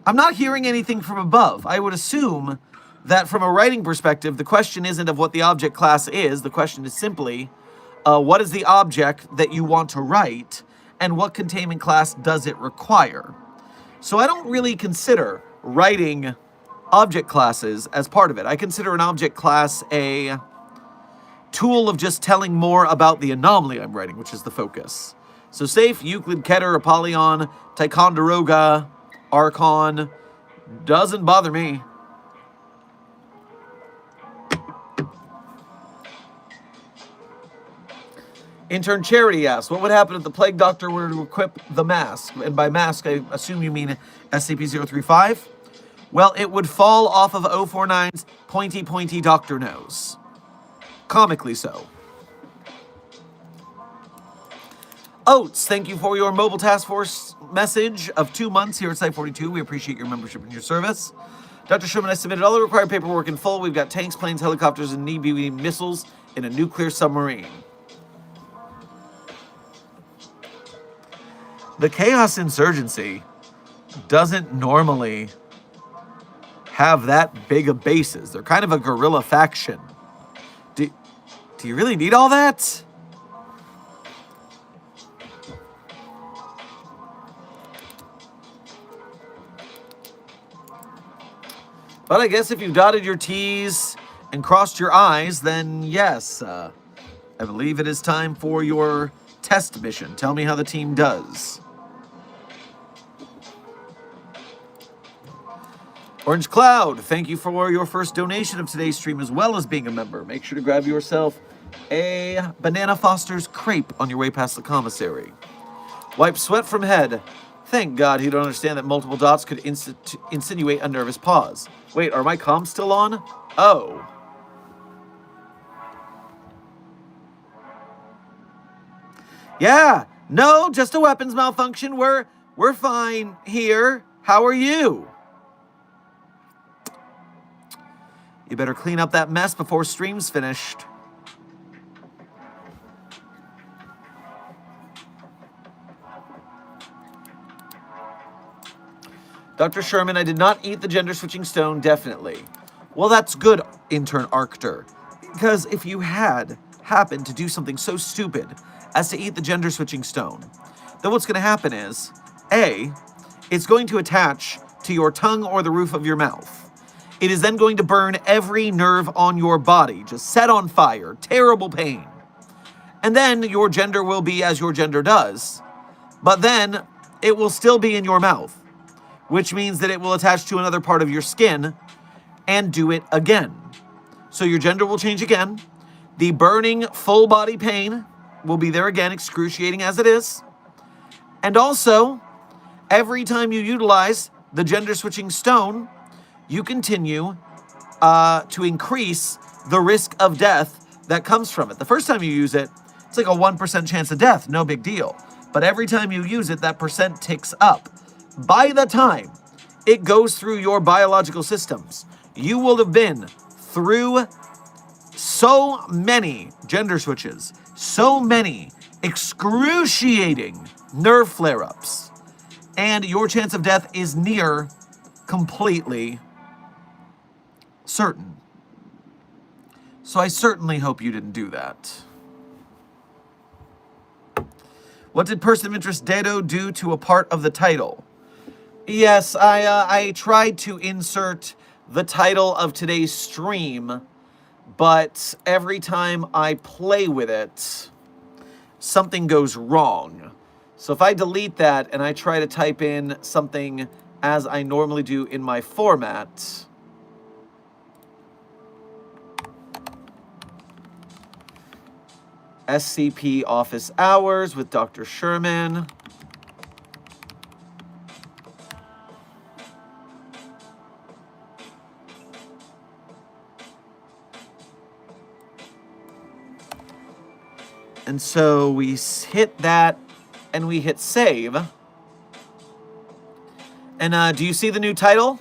I'm not hearing anything from above. I would assume that from a writing perspective, the question isn't of what the object class is. The question is simply, what is the object that you want to write, and what containment class does it require? So I don't really consider writing object classes as part of it. I consider an object class a tool of just telling more about the anomaly I'm writing, which is the focus. So Safe, Euclid, Keter, Apollyon, Ticonderoga, Archon, doesn't bother me. Intern Charity asks, what would happen if the Plague Doctor were to equip the mask? And by mask, I assume you mean SCP-035? Well, it would fall off of 049's pointy doctor nose. Comically so. Oates, thank you for your mobile task force message of 2 months here at Site 42. We appreciate your membership and your service. Dr. Sherman, I submitted all the required paperwork in full. We've got tanks, planes, helicopters, and knee-beam missiles in a nuclear submarine. The Chaos Insurgency doesn't normally have that big of bases. They're kind of a guerrilla faction. Do you really need all that? But I guess if you've dotted your T's and crossed your I's, then yes, I believe it is time for your test mission. Tell me how the team does. Orange Cloud, thank you for your first donation of today's stream as well as being a member. Make sure to grab yourself a Banana Foster's crepe on your way past the commissary. Wipe sweat from head. Thank God you don't understand that multiple dots could insinuate a nervous pause. Wait, are my comms still on? Oh. Yeah, no, just a weapons malfunction. We're fine here. How are you? You better clean up that mess before stream's finished. Dr. Sherman, I did not eat the gender-switching stone, definitely. Well, that's good, Intern Arctor. Because if you had happened to do something so stupid as to eat the gender-switching stone, then what's going to happen is, A, it's going to attach to your tongue or the roof of your mouth. It is then going to burn every nerve on your body, just set on fire, terrible pain. And then your gender will be as your gender does, but then it will still be in your mouth, which means that it will attach to another part of your skin and do it again. So your gender will change again. The burning full body pain will be there again, excruciating as it is. And also, every time you utilize the gender switching stone, you continue to increase the risk of death that comes from it. The first time you use it, it's like a 1% chance of death, no big deal. But every time you use it, that percent ticks up. By the time it goes through your biological systems, you will have been through so many gender switches, so many excruciating nerve flare-ups, and your chance of death is near completely certain. So I certainly hope you didn't do that. What did person of interest Dado do to a part of the title? Yes, I tried to insert the title of today's stream, but every time I play with it, something goes wrong. So if I delete that and I try to type in something as I normally do in my format, SCP Office Hours with Dr. Sherman. And so we hit that and we hit save. And do you see the new title?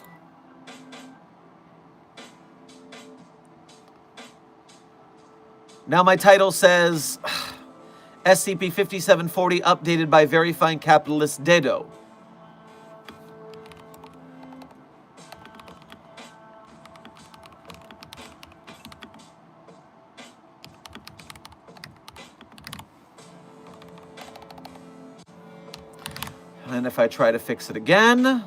Now my title says SCP-5740 updated by very fine capitalist Dado. And if I try to fix it again...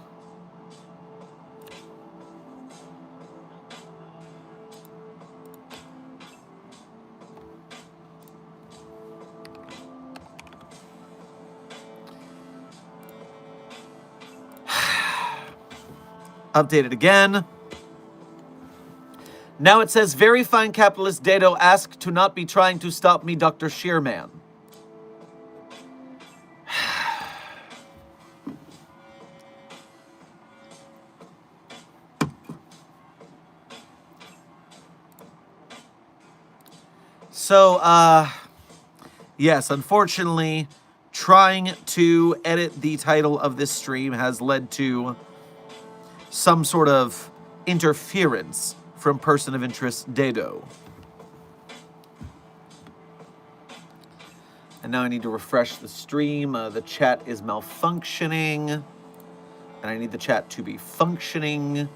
Update it again. Now it says, very fine capitalist Dado asked to not be trying to stop me, Dr. Shear-man. So, yes, unfortunately, trying to edit the title of this stream has led to some sort of interference from person of interest Dado. And now I need to refresh the stream. The chat is malfunctioning. And I need the chat to be functioning.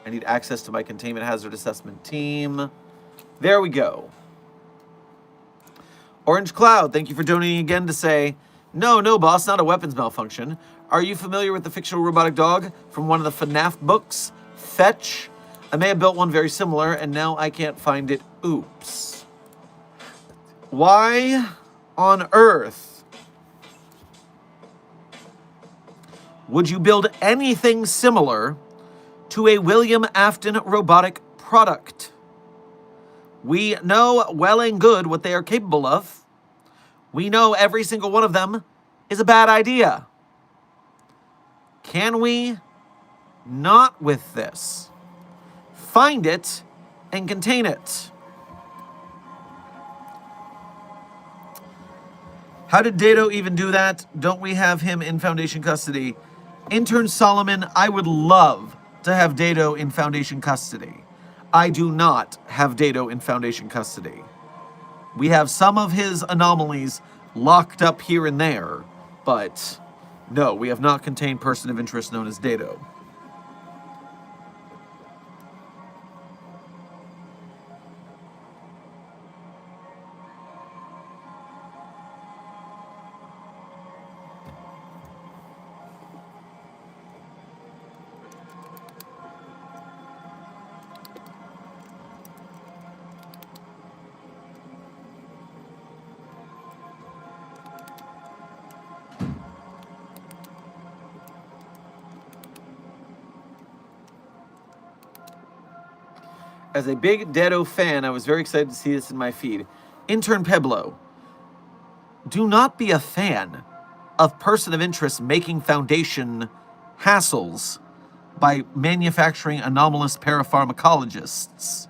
I need access to my containment hazard assessment team. There we go. Orange Cloud, thank you for donating again to say, no, boss, not a weapons malfunction. Are you familiar with the fictional robotic dog from one of the FNAF books? Fetch? I may have built one very similar, and now I can't find it. Oops. Why on earth would you build anything similar to a William Afton robotic product? We know well and good what they are capable of. We know every single one of them is a bad idea. Can we not with this? Find it and contain it. How did Dado even do that? Don't we have him in Foundation custody? Intern Solomon, I would love to have Dado in Foundation custody. I do not have Dado in Foundation custody. We have some of his anomalies locked up here and there, but no, we have not contained person of interest known as Dado. As a big Dado fan, I was very excited to see this in my feed. Intern Peblo, do not be a fan of person of interest making Foundation hassles by manufacturing anomalous parapharmacologists.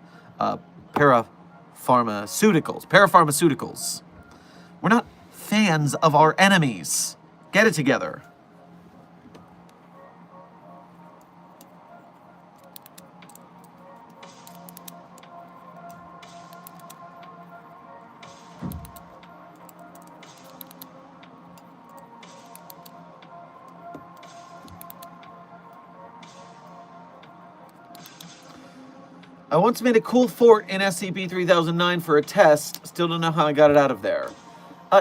Parapharmaceuticals. We're not fans of our enemies. Get it together. I once made a cool fort in SCP-3009 for a test. Still don't know how I got it out of there.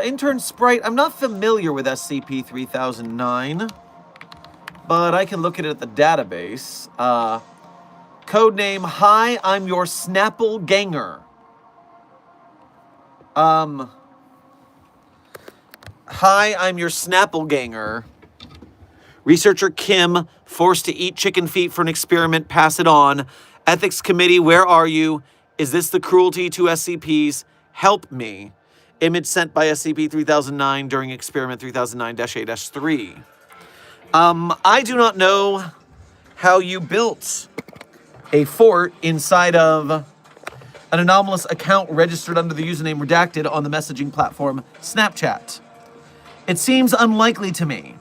Intern Sprite, I'm not familiar with SCP-3009, but I can look at it at the database. Codename, hi, I'm your Snapple Ganger. Hi, I'm your Snapple Ganger. Researcher Kim, forced to eat chicken feet for an experiment, pass it on. Ethics Committee, where are you? Is this the cruelty to SCPs? Help me. Image sent by SCP-3009 during Experiment 3009-A-3. I do not know how you built a fort inside of an anomalous account registered under the username redacted on the messaging platform Snapchat. It seems unlikely to me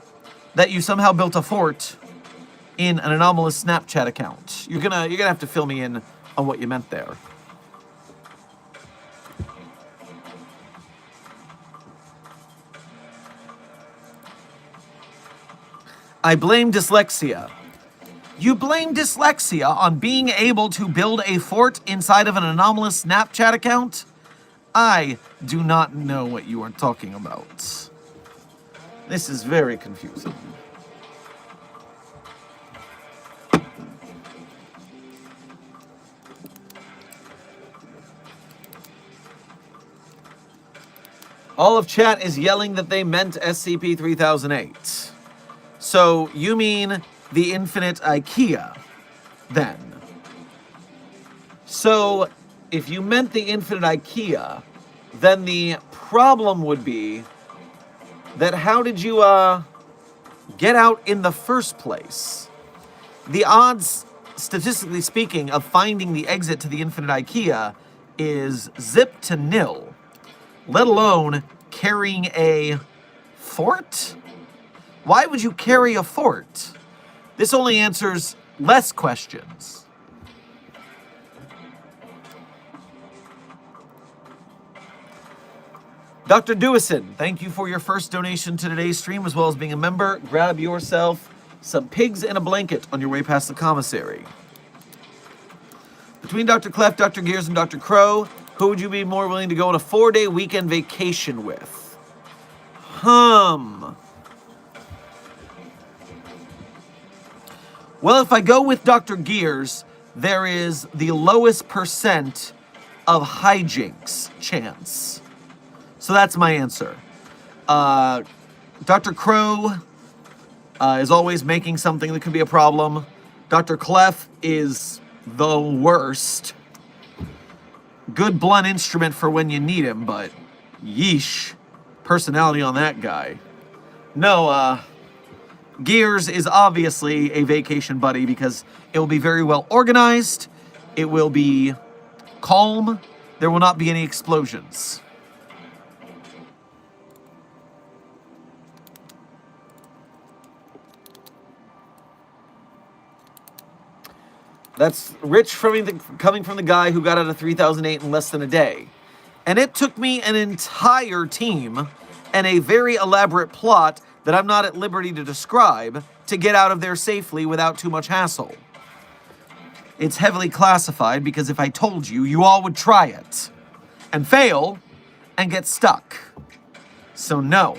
that you somehow built a fort in an anomalous Snapchat account? You're gonna have to fill me in on what you meant there. I blame dyslexia. You blame dyslexia on being able to build a fort inside of an anomalous Snapchat account? I do not know what you are talking about. This is very confusing. All of chat is yelling that they meant SCP-3008. So you mean the infinite IKEA, then? So if you meant the infinite IKEA, then the problem would be that how did you get out in the first place? The odds, statistically speaking, of finding the exit to the infinite IKEA is zip to nil, let alone carrying a fort? Why would you carry a fort? This only answers less questions. Dr. Dewison, thank you for your first donation to today's stream, as well as being a member. Grab yourself some pigs and a blanket on your way past the commissary. Between Dr. Clef, Dr. Gears, and Dr. Crow, who would you be more willing to go on a 4-day weekend vacation with? Well, if I go with Dr. Gears, there is the lowest percent of hijinks chance. So that's my answer. Dr. Crow is always making something that could be a problem. Dr. Clef is the worst. Good blunt instrument for when you need him, but yeesh. Personality on that guy. No, Gears is obviously a vacation buddy because it will be very well organized. It will be calm. There will not be any explosions. That's rich coming from the guy who got out of 3008 in less than a day. And it took me an entire team and a very elaborate plot that I'm not at liberty to describe to get out of there safely without too much hassle. It's heavily classified because if I told you, you all would try it and fail and get stuck. So no.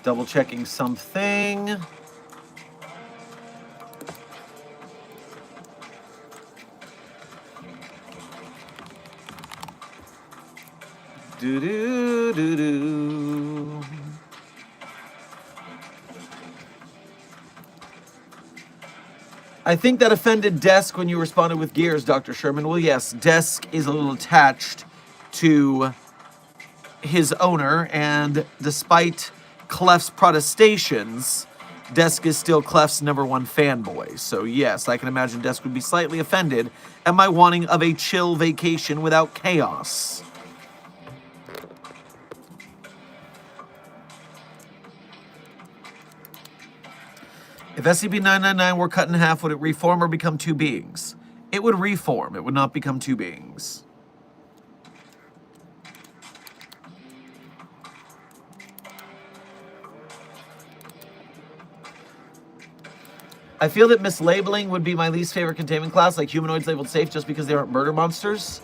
Double checking something. I think that offended Desk when you responded with Gears, Dr. Sherman. Well, yes, Desk is a little attached to his owner, and despite Clef's protestations, Desk is still Clef's #1 fanboy. So yes, I can imagine Desk would be slightly offended at my wanting of a chill vacation without chaos. If SCP-999 were cut in half, would it reform or become two beings? It would reform. It would not become two beings. I feel that mislabeling would be my least favorite containment class, like humanoids labeled safe just because they aren't murder monsters.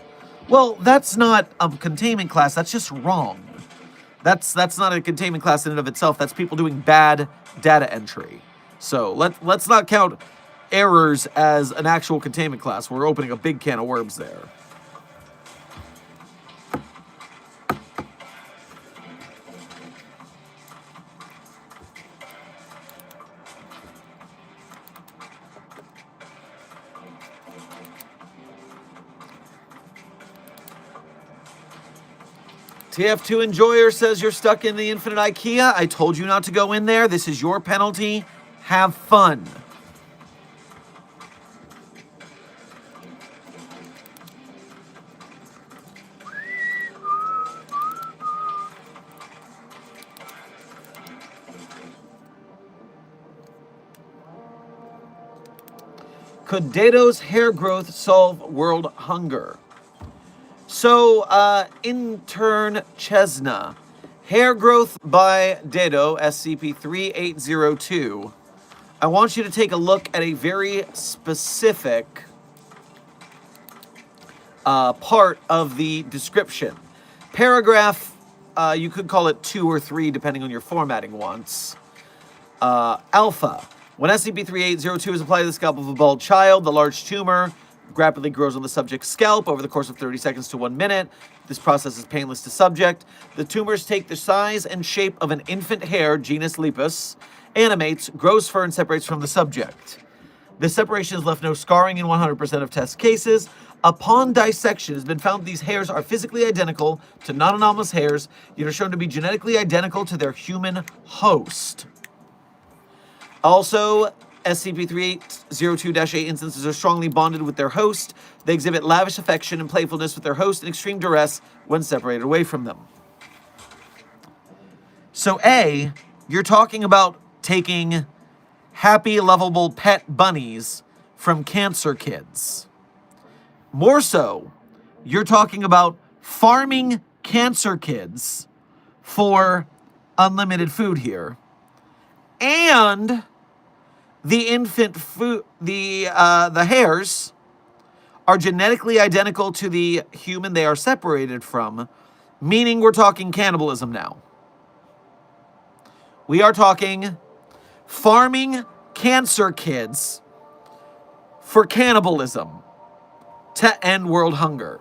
Well, that's not a containment class. That's just wrong. That's not a containment class in and of itself. That's people doing bad data entry. So let's not count errors as an actual containment class. We're opening a big can of worms there. TF2 Enjoyer says you're stuck in the infinite IKEA. I told you not to go in there. This is your penalty. Have fun. Could dado's hair growth solve world hunger? So, intern Chesna, hair growth by dado, SCP-3802. I want you to take a look at a very specific part of the description. Paragraph, you could call it 2 or 3, depending on your formatting wants. Alpha. When SCP-3802 is applied to the scalp of a bald child, the large tumor rapidly grows on the subject's scalp over the course of 30 seconds to 1 minute. This process is painless to subject. The tumors take the size and shape of an infant hair, genus Lepus, animates, grows fur, and separates from the subject. This separation has left no scarring in 100% of test cases. Upon dissection, it has been found these hairs are physically identical to non-anomalous hairs, yet are shown to be genetically identical to their human host. Also, SCP-3802-8 instances are strongly bonded with their host. They exhibit lavish affection and playfulness with their host and extreme duress when separated away from them. So A, you're talking about taking happy, lovable pet bunnies from cancer kids. More so, you're talking about farming cancer kids for unlimited food here. And the infant food, the hairs are genetically identical to the human they are separated from, meaning we're talking cannibalism now. We are talking farming cancer kids for cannibalism to end world hunger.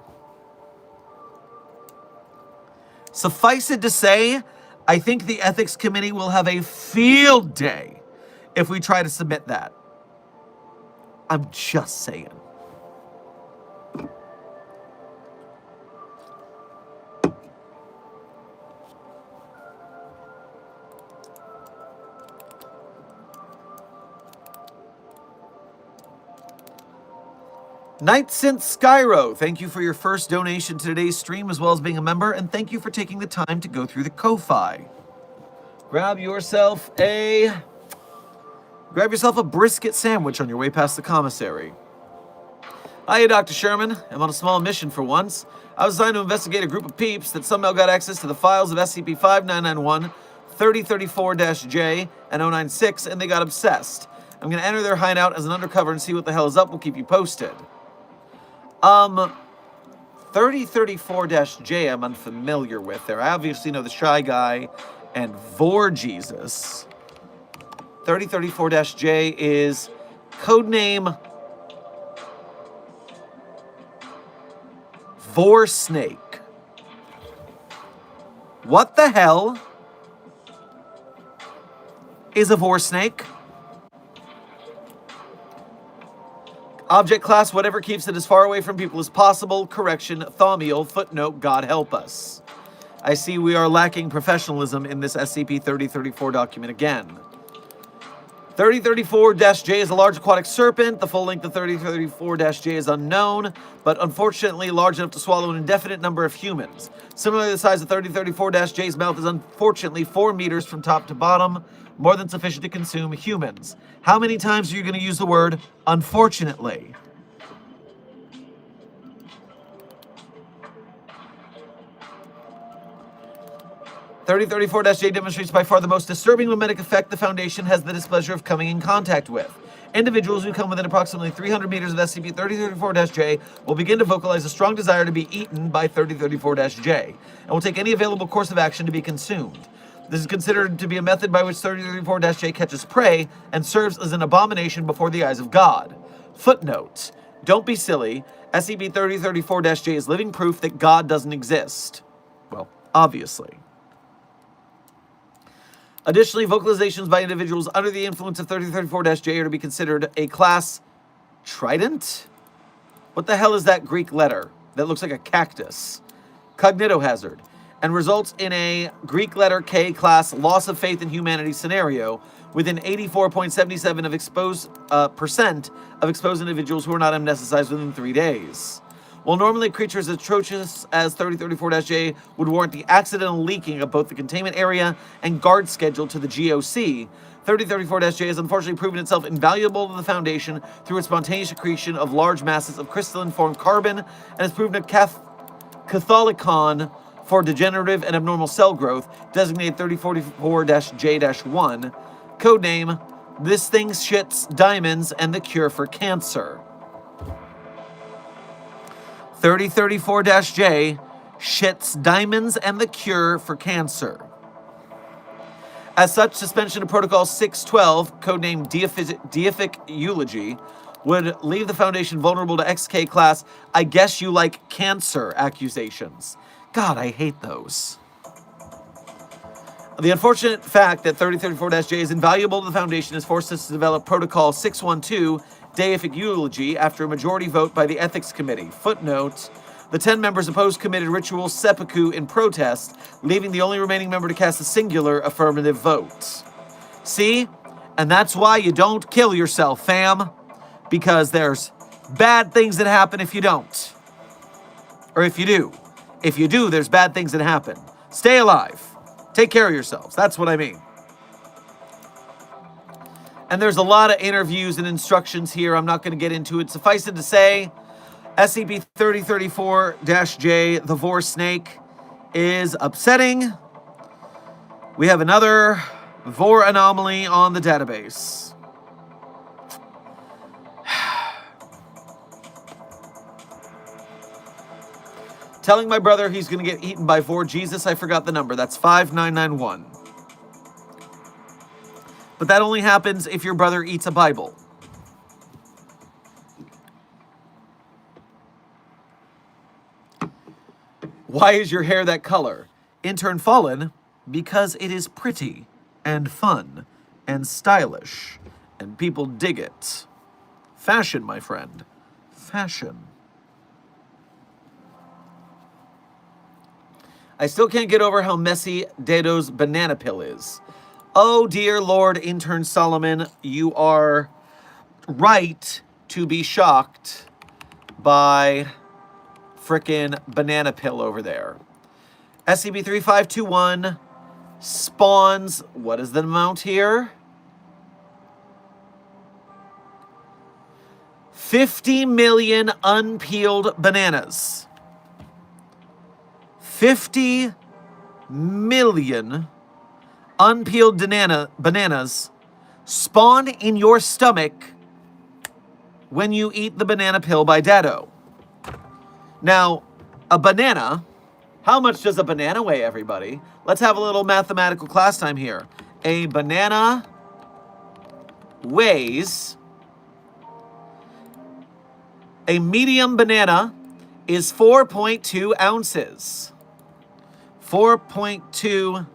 Suffice it to say, I think the ethics committee will have a field day if we try to submit that. I'm just saying. Nightsynth Skyro, thank you for your first donation to today's stream, as well as being a member, and thank you for taking the time to go through the Ko-Fi. Grab yourself a brisket sandwich on your way past the commissary. Hiya, Dr. Sherman. I'm on a small mission for once. I was assigned to investigate a group of peeps that somehow got access to the files of SCP-5991, 3034-J, and 096, and they got obsessed. I'm going to enter their hideout as an undercover and see what the hell is up. We'll keep you posted. 3034-J I'm unfamiliar with there. I obviously know the Shy Guy and Vor Jesus. 3034-J is codename Vor Snake. What the hell is a Vor Snake? Object class, whatever keeps it as far away from people as possible. Correction, thaumiel, footnote, God help us. I see we are lacking professionalism in this SCP-3034 document again. 3034-J is a large aquatic serpent. The full length of 3034-J is unknown, but unfortunately large enough to swallow an indefinite number of humans. Similarly, the size of 3034-J's mouth is unfortunately 4 meters from top to bottom, more than sufficient to consume humans. How many times are you going to use the word unfortunately? (3034-J) demonstrates by far the most disturbing mimetic effect the Foundation has the displeasure of coming in contact with. Individuals who come within approximately 300 meters of SCP-3034-J will begin to vocalize a strong desire to be eaten by 3034-J, and will take any available course of action to be consumed. This is considered to be a method by which 3034-J catches prey and serves as an abomination before the eyes of God. Footnote: don't be silly. SCP-3034-J is living proof that God doesn't exist. Well, obviously. Additionally, vocalizations by individuals under the influence of 3034-J are to be considered a class trident? What the hell is that Greek letter that looks like a cactus? Cognitohazard, and results in a Greek letter K class loss of faith in humanity scenario within 84.77% of exposed individuals who are not amnesticized within 3 days. While normally a creature as atrocious as 3034-J would warrant the accidental leaking of both the containment area and guard schedule to the GOC, 3034-J has unfortunately proven itself invaluable to the Foundation through its spontaneous accretion of large masses of crystalline-formed carbon, and has proven a Catholicon for degenerative and abnormal cell growth, designated 3044-J-1, codename, this thing shits diamonds and the cure for cancer. 3034-J shits diamonds and the cure for cancer. As such, suspension of Protocol 612, codenamed Deific Eulogy, would leave the Foundation vulnerable to XK class, I guess you like cancer accusations. God, I hate those. The unfortunate fact that 3034-J is invaluable to the Foundation has forced us to develop Protocol 612, Deific Eulogy, after a majority vote by the Ethics Committee. Footnote, the 10 members opposed committed ritual seppuku in protest, leaving the only remaining member to cast a singular affirmative vote. See? And that's why you don't kill yourself, fam. Because there's bad things that happen if you don't. Or if you do. If you do, there's bad things that happen. Stay alive. Take care of yourselves. That's what I mean. And there's a lot of interviews and instructions here. I'm not going to get into it. Suffice it to say, SCP-3034-J, the Vor Snake, is upsetting. We have another Vor anomaly on the database. Telling my brother he's going to get eaten by Vor Jesus, I forgot the number. That's 5991. But that only happens if your brother eats a Bible. Why is your hair that color? Intern Fallen, because it is pretty and fun and stylish and people dig it. Fashion, my friend. Fashion. I still can't get over how messy Dado's banana pill is. Oh, dear Lord Intern Solomon, you are right to be shocked by frickin' banana pill over there. SCP-3521 spawns, what is the amount here? 50 million unpeeled bananas. 50 million unpeeled bananas spawn in your stomach when you eat the banana pill by Dado. Now, a banana, how much does a banana weigh, everybody? Let's have a little mathematical class time here. A banana weighs, a medium banana is 4.2 ounces. 4.2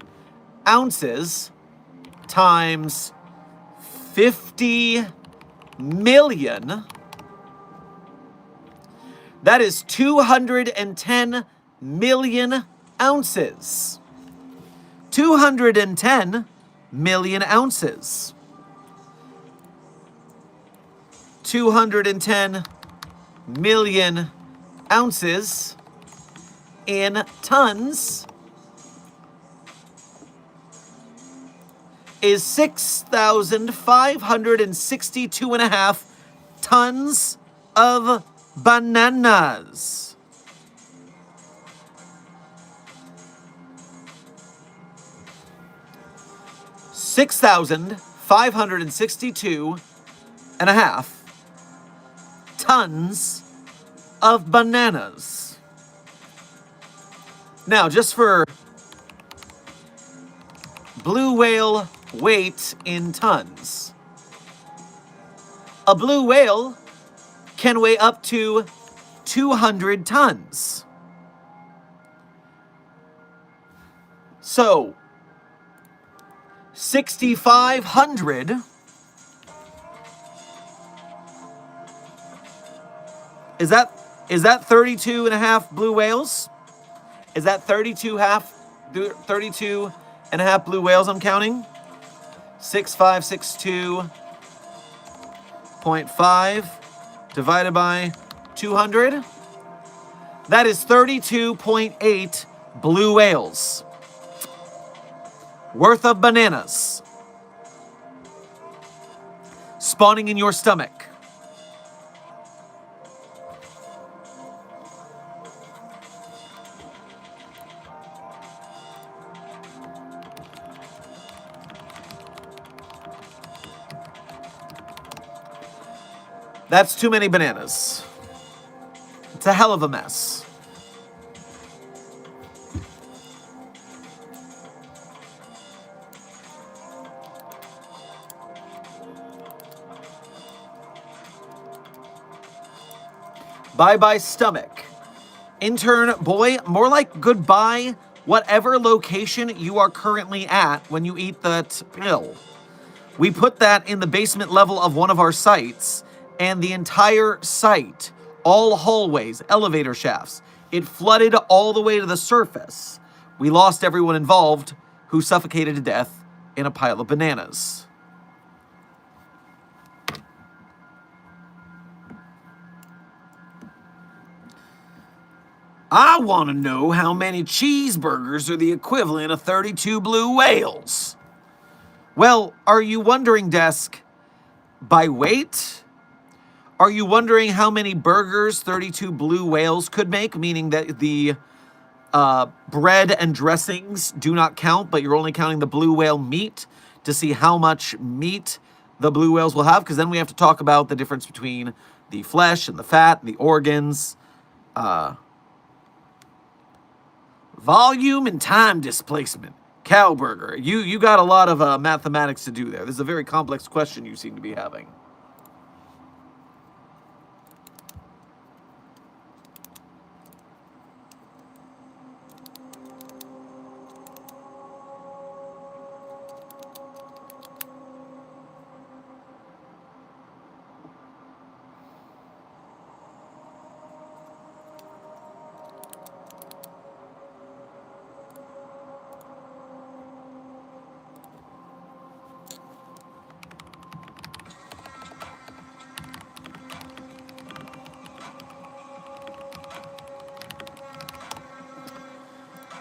ounces times 50 million. That is 210 million ounces. 210 million ounces. 210 million ounces in tons is 6,562.5 tons of bananas. $6,562.5 tons of bananas. Now, just for blue whale weight in tons. A blue whale can weigh up to 200 tons. So, 6,500 is that 32 and a half blue whales? Is that 32 and a half blue whales I'm counting? 6,562.5 divided by 200. That is 32.8 blue whales worth of bananas spawning in your stomach. That's too many bananas. It's a hell of a mess. Bye-bye stomach. Intern boy, more like goodbye whatever location you are currently at when you eat that pill. We put that in the basement level of one of our sites, and the entire site, all hallways, elevator shafts, it flooded all the way to the surface. We lost everyone involved, who suffocated to death in a pile of bananas. I want to know how many cheeseburgers are the equivalent of 32 blue whales. Well, are you wondering, Desk, by weight? Are you wondering how many burgers 32 blue whales could make, meaning that the bread and dressings do not count, but you're only counting the blue whale meat to see how much meat the blue whales will have? Because then we have to talk about the difference between the flesh and the fat and the organs. Volume and time displacement. Cowburger. You got a lot of mathematics to do there. This is a very complex question you seem to be having.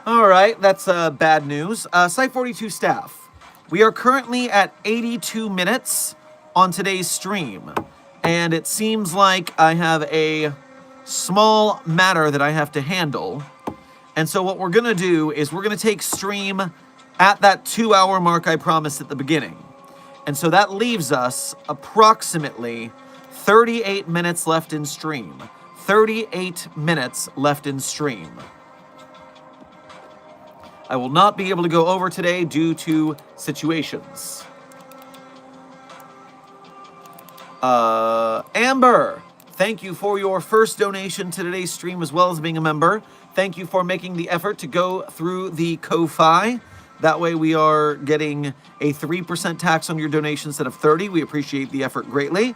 All right, that's bad news. Site 42 staff. We are currently at 82 minutes on today's stream, and it seems like I have a small matter that I have to handle. And so what we're going to do is we're going to take stream at that 2-hour mark I promised at the beginning. And so that leaves us approximately 38 minutes left in stream. 38 minutes left in stream. I will not be able to go over today due to situations. Amber, thank you for your first donation to today's stream as well as being a member. Thank you for making the effort to go through the Ko-Fi. That way we are getting a 3% tax on your donation instead of 30. We appreciate the effort greatly.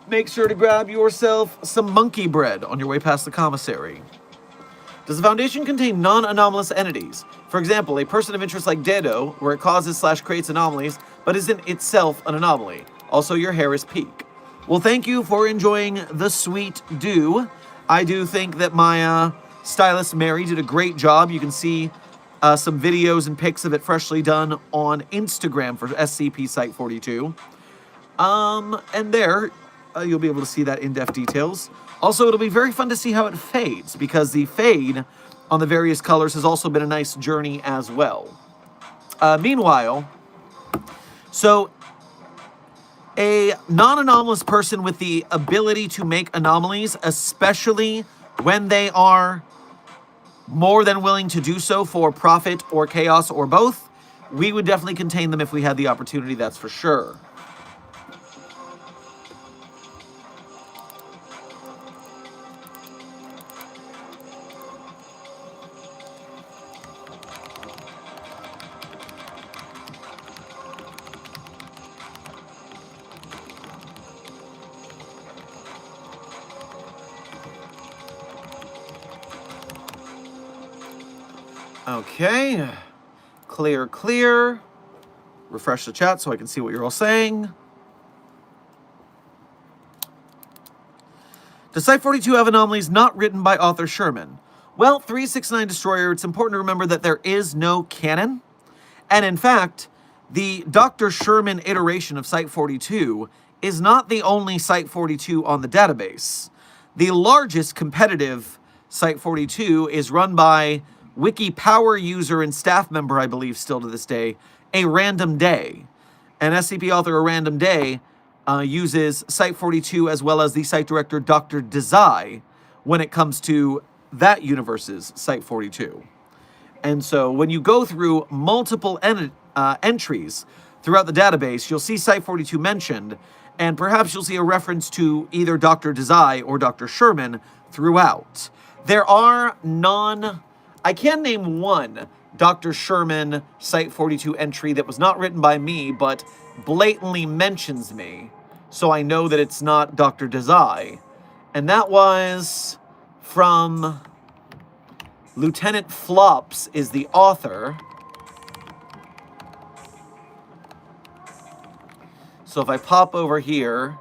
Make sure to grab yourself some monkey bread on your way past the commissary. Does the Foundation contain non-anomalous entities? For example, a person of interest like Dado, where it causes/creates anomalies, but isn't itself an anomaly. Also, your hair is peak. Well, thank you for enjoying the sweet dew. I do think that my stylist Mary did a great job. You can see some videos and pics of it freshly done on Instagram for SCP Site 42. And there, you'll be able to see that in-depth details. Also, it'll be very fun to see how it fades, because the fade on the various colors has also been a nice journey as well. Meanwhile, so a non-anomalous person with the ability to make anomalies, especially when they are more than willing to do so for profit or chaos or both, we would definitely contain them if we had the opportunity, that's for sure. Okay, clear. Refresh the chat so I can see what you're all saying. Does Site-42 have anomalies not written by author Sherman? Well, 369 Destroyer, it's important to remember that there is no canon. And in fact, the Dr. Sherman iteration of Site-42 is not the only Site-42 on the database. The largest competitive Site-42 is run by Wiki power user and staff member, I believe still to this day, A Random Day. And SCP author A Random Day uses Site-42 as well as the site director Dr. Desai when it comes to that universe's Site-42. And so when you go through multiple entries throughout the database, you'll see Site-42 mentioned, and perhaps you'll see a reference to either Dr. Desai or Dr. Sherman throughout. There are I can name one Dr. Sherman Site-42 entry that was not written by me, but blatantly mentions me, so I know that it's not Dr. Desai. And that was from Lieutenant Flops is the author. So if I pop over here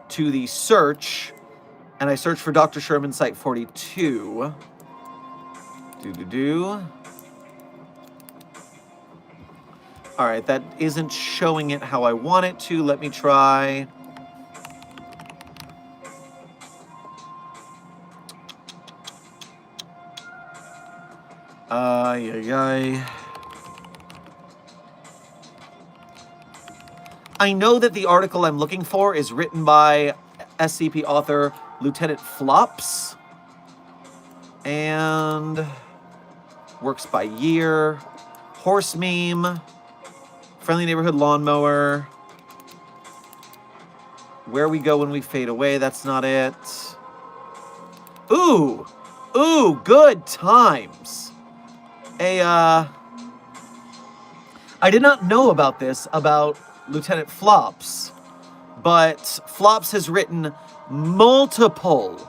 to the search, and I search for Dr. Sherman Site-42, all right, that isn't showing it how I want it to. Let me try. I know that the article I'm looking for is written by SCP author Lieutenant Flops. And works by year. Horse meme. Friendly neighborhood lawnmower. Where we go when we fade away, that's not it. Ooh, good times. I did not know about this, about Lieutenant Flops, but Flops has written multiple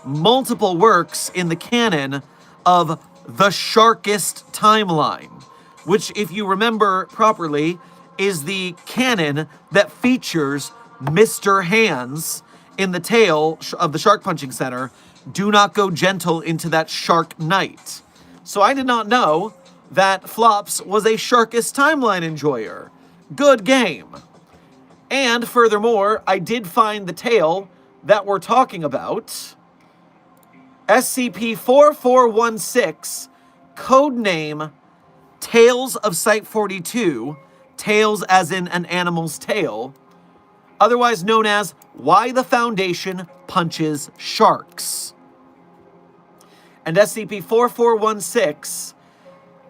works in the canon of the Sharkist timeline, which, if you remember properly, is the canon that features Mr. Hands in the tale of the Shark Punching Center. Do not go gentle into that shark night. So I did not know that Flops was a Sharkist timeline enjoyer. Good game. And furthermore, I did find the tale that we're talking about. SCP-4416, codename Tales of Site-42, Tales as in an animal's tail, otherwise known as Why the Foundation Punches Sharks. And SCP-4416,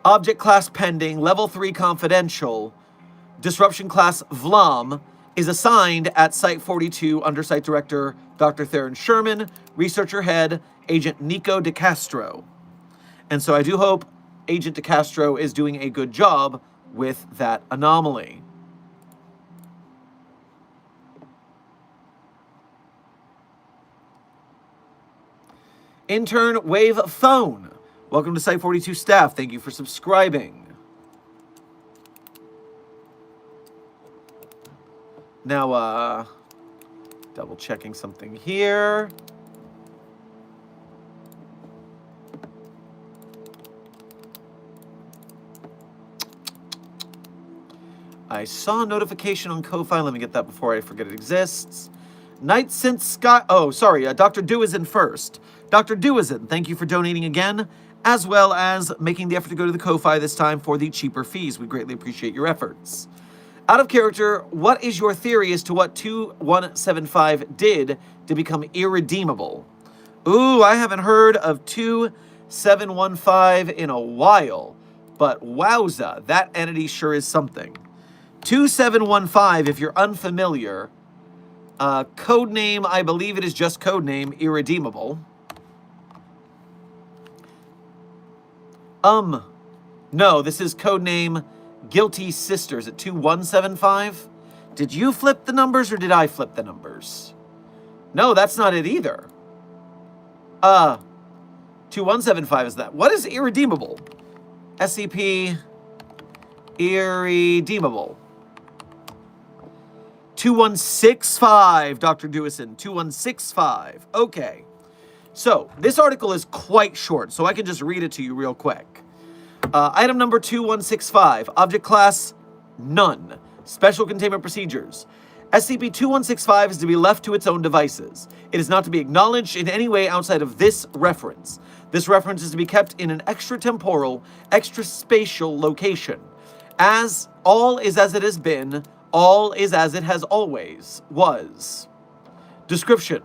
Object Class Pending, Level 3 Confidential, Disruption Class Vlam, is assigned at Site-42 under Site Director Dr. Theron Sherman, Researcher Head Agent Nico DeCastro. And so I do hope Agent DeCastro is doing a good job with that anomaly. Intern Wave Phone, welcome to Site-42 staff. Thank you for subscribing. Now, double checking something here. I saw a notification on Ko-Fi. Let me get that before I forget it exists. Night Since Sky... Oh, sorry. Dr. Duizin first. Dr. Duizin, thank you for donating again, as well as making the effort to go to the Ko-Fi this time for the cheaper fees. We greatly appreciate your efforts. Out of character, what is your theory as to what 2175 did to become irredeemable? Ooh, I haven't heard of 2715 in a while, but wowza, that entity sure is something. 2715, if you're unfamiliar, codename, I believe it is just codename, Irredeemable. No, this is codename Guilty Sisters at 2175. Did you flip the numbers or did I flip the numbers? No, that's not it either. 2175 is that. What is Irredeemable? SCP Irredeemable. 2165, Dr. Dewison, 2165. Okay. So, this article is quite short, so I can just read it to you real quick. Item number 2165, object class, none. Special containment procedures. SCP-2165 is to be left to its own devices. It is not to be acknowledged in any way outside of this reference. This reference is to be kept in an extratemporal, extraspatial location. As all is as it has been, all is as it has always was. Description.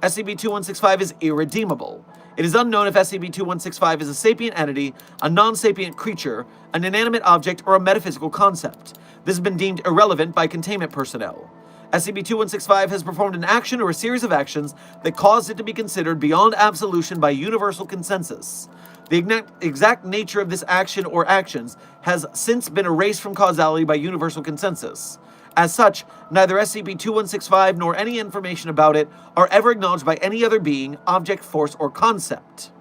SCP-2165 is irredeemable. It is unknown if SCP-2165 is a sapient entity, a non-sapient creature, an inanimate object, or a metaphysical concept. This has been deemed irrelevant by containment personnel. SCP-2165 has performed an action or a series of actions that caused it to be considered beyond absolution by universal consensus. The exact nature of this action or actions has since been erased from causality by universal consensus. As such, neither SCP-2165 nor any information about it are ever acknowledged by any other being, object, force, or concept.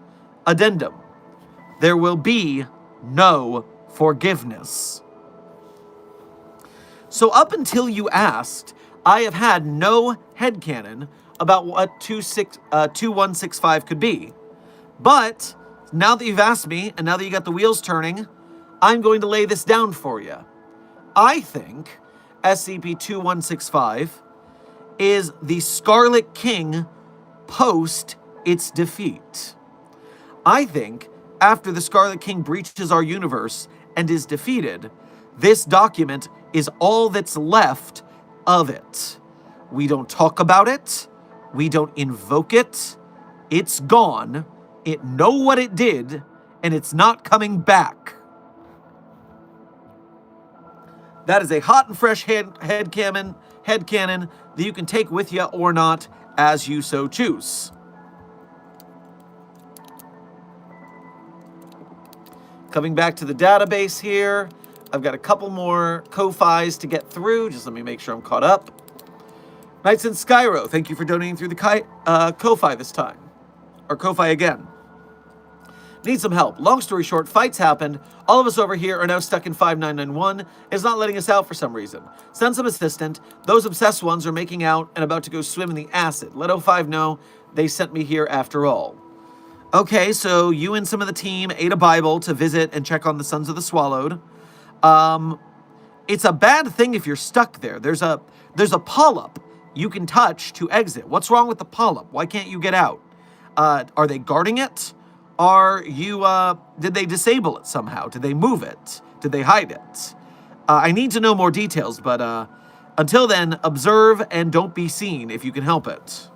Addendum. There will be no forgiveness. So up until you asked, I have had no headcanon about what 2165 could be. But now that you've asked me, and now that you got the wheels turning, I'm going to lay this down for you. I think SCP-2165 is the Scarlet King post its defeat. I think after the Scarlet King breaches our universe and is defeated, this document is all that's left of it. We don't talk about it. We don't invoke it. It's gone. It know what it did, and it's not coming back. That is a hot and fresh headcanon that you can take with you or not as you so choose. Coming back to the database here, I've got a couple more Ko-Fis to get through. Just let me make sure I'm caught up. Knights in Skyro, thank you for donating through the Ko-Fi this time. Or Ko-Fi again. Need some help. Long story short, fights happened. All of us over here are now stuck in 5991. It's not letting us out for some reason. Send some assistant. Those obsessed ones are making out and about to go swim in the acid. Let 05 know they sent me here after all. Okay, so you and some of the team ate a Bible to visit and check on the Sons of the Swallowed. It's a bad thing if you're stuck there. There's a polyp you can touch to exit. What's wrong with the polyp? Why can't you get out? Are they guarding it? Did they disable it somehow? Did they move it? Did they hide it? I need to know more details, but until then, observe and don't be seen if you can help it.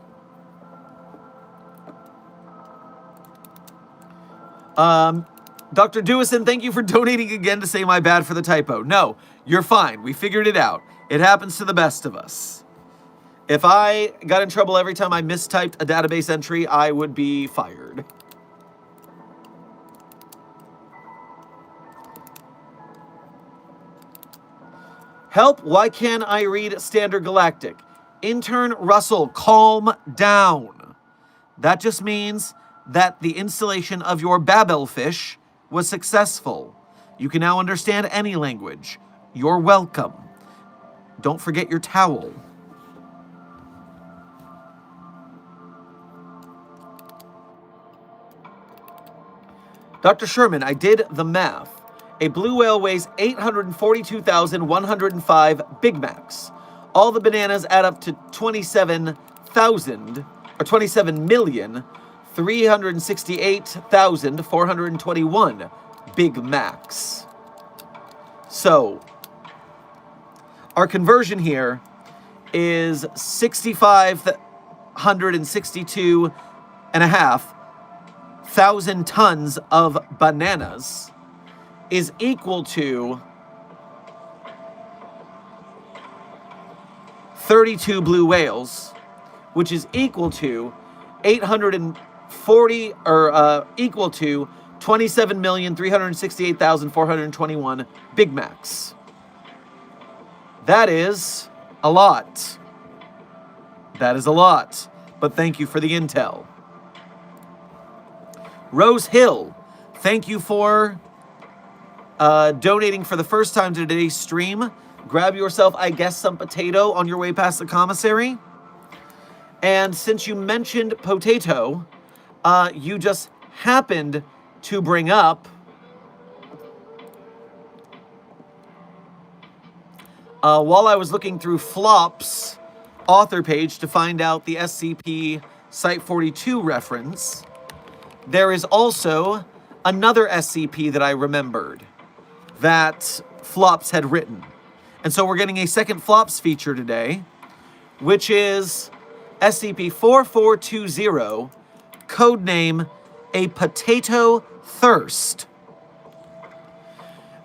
Dr. Dewison, thank you for donating again to say my bad for the typo. No, you're fine. We figured it out. It happens to the best of us. If I got in trouble every time I mistyped a database entry, I would be fired. Help, why can't I read Standard Galactic? Intern Russell, calm down. That just means that the installation of your Babelfish was successful. You can now understand any language. You're welcome. Don't forget your towel. Dr. Sherman, I did the math. A blue whale weighs 842,105 Big Macs. All the bananas add up to 27,368,421 Big Macs. So, our conversion here is 6,562.5 tons of bananas is equal to 32 blue whales, which is equal to 840 or equal to 27,368,421 Big Macs. That is a lot. That is a lot. But thank you for the intel. Rose Hill, thank you for donating for the first time to today's stream. grab yourself, I guess, some potato on your way past the commissary. And since you mentioned potato, you just happened to bring up while I was looking through Flop's author page to find out the SCP Site 42 reference, there is also another SCP that I remembered that Flops had written. And so we're getting a second Flops feature today, which is SCP-4420, codename A Potato Thirst.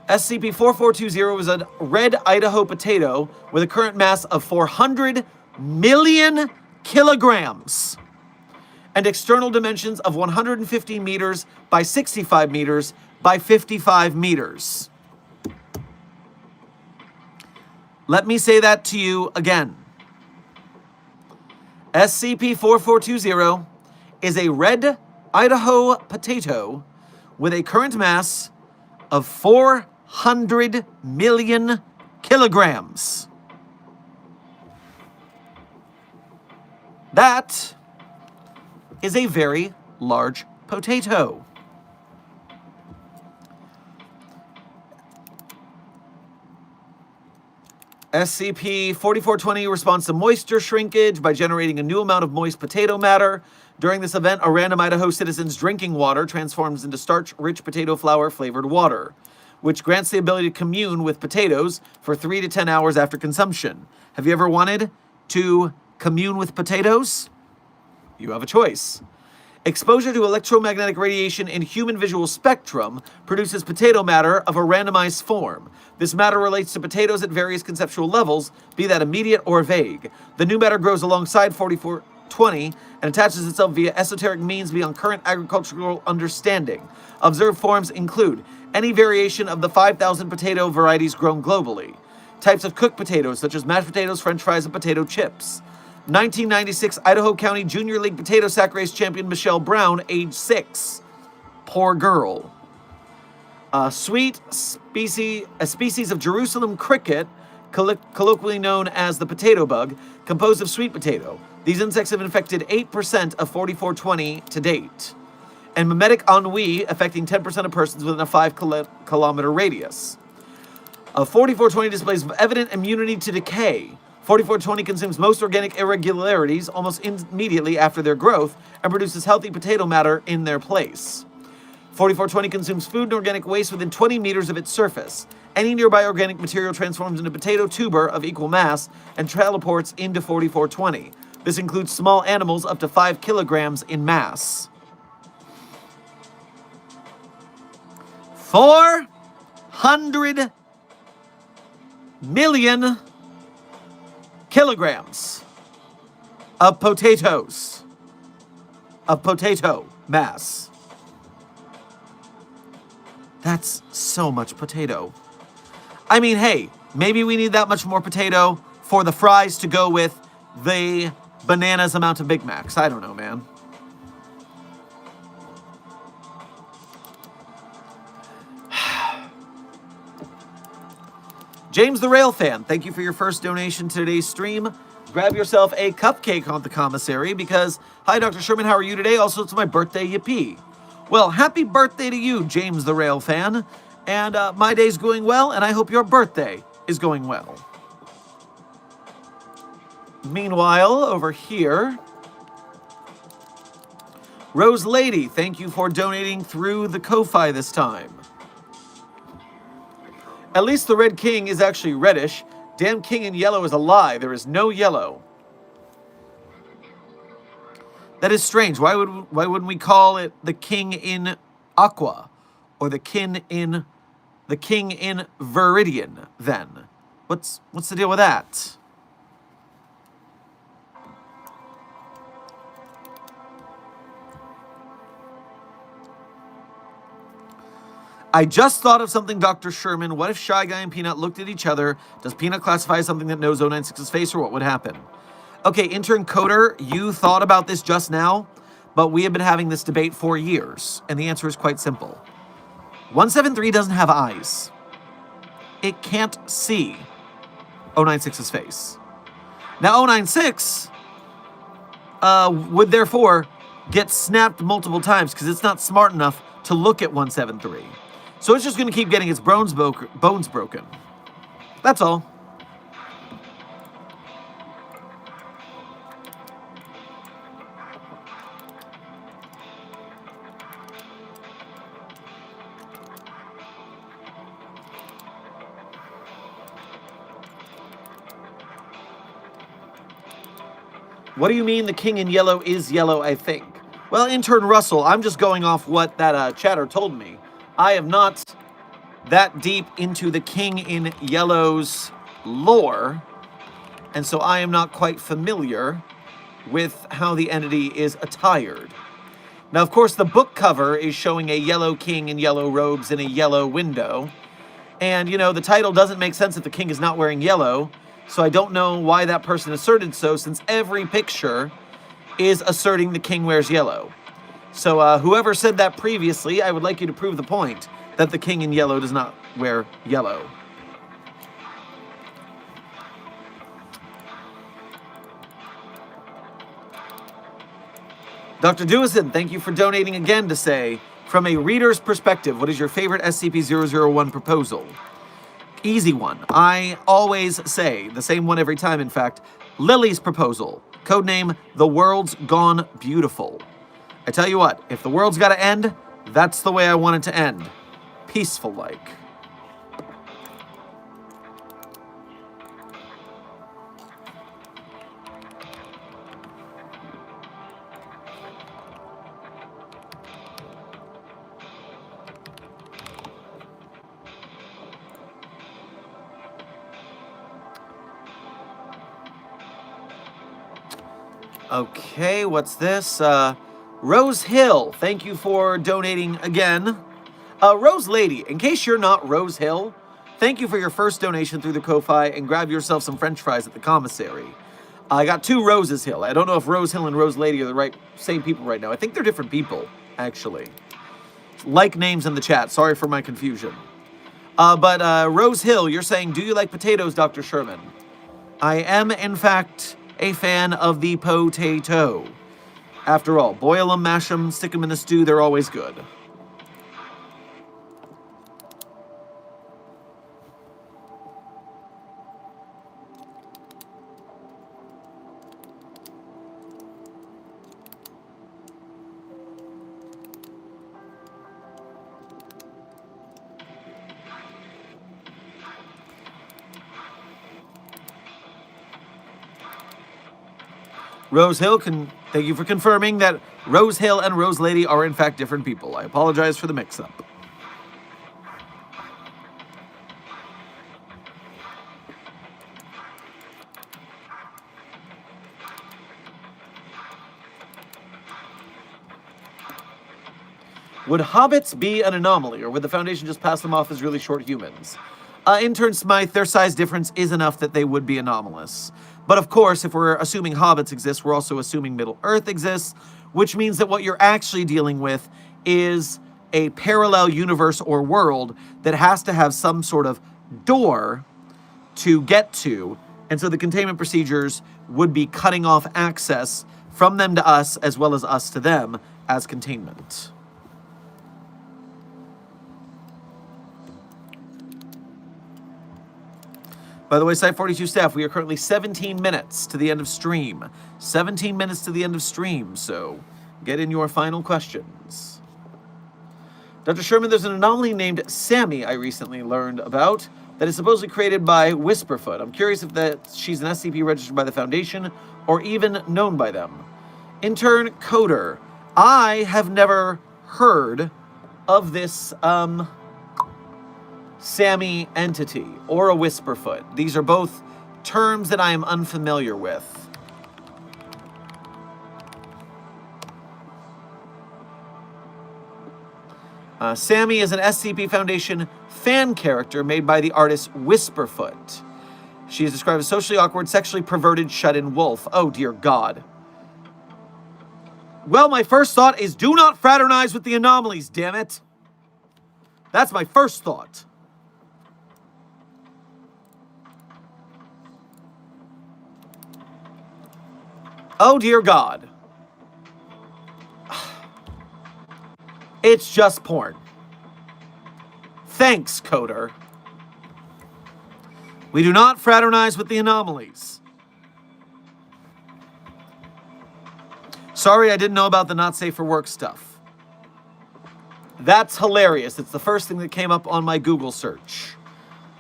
SCP-4420 is a red Idaho potato with a current mass of 400 million kilograms and external dimensions of 150 meters by 65 meters by 55 meters. Let me say that to you again. SCP-4420 is a red Idaho potato with a current mass of 400 million kilograms. That is a very large potato. SCP-4420 responds to moisture shrinkage by generating a new amount of moist potato matter. During this event, a random Idaho citizen's drinking water transforms into starch-rich potato flour-flavored water, which grants the ability to commune with potatoes for 3 to 10 hours after consumption. Have you ever wanted to commune with potatoes? You have a choice. Exposure to electromagnetic radiation in human visual spectrum produces potato matter of a randomized form. This matter relates to potatoes at various conceptual levels, be that immediate or vague. The new matter grows alongside 4420 and attaches itself via esoteric means beyond current agricultural understanding. Observed forms include any variation of the 5,000 potato varieties grown globally. Types of cooked potatoes, such as mashed potatoes, french fries, and potato chips. 1996 Idaho County Junior League Potato Sack Race champion Michelle Brown, age 6. Poor girl. A species of Jerusalem cricket, colloquially known as the potato bug, composed of sweet potato. These insects have infected 8% of 4420 to date. And mimetic ennui, affecting 10% of persons within a 5-kilometer radius. 4420 displays evident immunity to decay. 4420 consumes most organic irregularities almost immediately after their growth and produces healthy potato matter in their place. 4420 consumes food and organic waste within 20 meters of its surface. Any nearby organic material transforms into potato tuber of equal mass and teleports into 4420. This includes small animals up to 5 kilograms in mass. 400 million kilograms of potatoes, of potato mass. That's so much potato. I mean, hey, maybe we need that much more potato for the fries to go with the bananas amount of Big Macs. I don't know, man. James the Rail Fan, thank you for your first donation to today's stream. Grab yourself a cupcake on the commissary because, hi, Dr. Sherman, how are you today? Also, it's my birthday, yippee. Well, happy birthday to you, James the Rail Fan. And my day's going well, and I hope your birthday is going well. Meanwhile, over here, Rose Lady, thank you for donating through the Ko-Fi this time. At least the Red King is actually reddish. Damn King in yellow is a lie. There is no yellow. That is strange. Why wouldn't we call it the King in Aqua or the King in Viridian then? What's the deal with that? I just thought of something, Dr. Sherman. What if Shy Guy and Peanut looked at each other? Does Peanut classify as something that knows 096's face, or what would happen? Okay, intern Coder, you thought about this just now, but we have been having this debate for years, and the answer is quite simple. 173 doesn't have eyes. It can't see. 096's face. Now 096 would therefore get snapped multiple times because it's not smart enough to look at 173. So it's just going to keep getting its bones broken. That's all. What do you mean the king in yellow is yellow, I think? Well, intern Russell, I'm just going off what that chatter told me. I am not that deep into the king in yellow's lore, and so I am not quite familiar with how the entity is attired. Now, of course, the book cover is showing a yellow king in yellow robes in a yellow window, and, you know, the title doesn't make sense if the king is not wearing yellow, so I don't know why that person asserted so, since every picture is asserting the king wears yellow. So whoever said that previously, I would like you to prove the point that the king in yellow does not wear yellow. Dr. Dewison, thank you for donating again to say, from a reader's perspective, what is your favorite SCP-001 proposal? Easy one. I always say, the same one every time in fact, Lily's proposal. Codename, The World's Gone Beautiful. I tell you what, if the world's gotta end, that's the way I want it to end. Peaceful-like. Okay, what's this? Rose Hill, thank you for donating again. Rose Lady, in case you're not Rose Hill, thank you for your first donation through the Ko-Fi, and grab yourself some french fries at the commissary. I got two Roses Hill. I don't know if Rose Hill and Rose Lady are the same people right now. I think they're different people, actually. Like names in the chat. Sorry for my confusion. But Rose Hill, you're saying, do you like potatoes, Dr. Sherman? I am, in fact, a fan of the potato. After all, boil them, mash them, stick them in a stew, they're always good. Rose Hill, thank you for confirming that Rose Hill and Rose Lady are in fact different people. I apologize for the mix-up. Would hobbits be an anomaly, or would the Foundation just pass them off as really short humans? Intern Smythe, their size difference is enough that they would be anomalous. But of course, if we're assuming hobbits exist, we're also assuming Middle-earth exists, which means that what you're actually dealing with is a parallel universe or world that has to have some sort of door to get to, and so the containment procedures would be cutting off access from them to us, as well as us to them, as containment. By the way, Site42 staff, we are currently 17 minutes to the end of stream. 17 minutes to the end of stream, so get in your final questions. Dr. Sherman, there's an anomaly named Sammy I recently learned about that is supposedly created by Whisperfoot. I'm curious if she's an SCP registered by the Foundation or even known by them. Intern Coder, I have never heard of this, Sammy entity, or a Whisperfoot. These are both terms that I am unfamiliar with. Sammy is an SCP Foundation fan character made by the artist Whisperfoot. She is described as socially awkward, sexually perverted, shut-in wolf. Oh, dear God. Well, my first thought is do not fraternize with the anomalies, damn it. That's my first thought. Oh, dear God. It's just porn. Thanks, Coder. We do not fraternize with the anomalies. Sorry, I didn't know about the not safe for work stuff. That's hilarious. It's the first thing that came up on my Google search.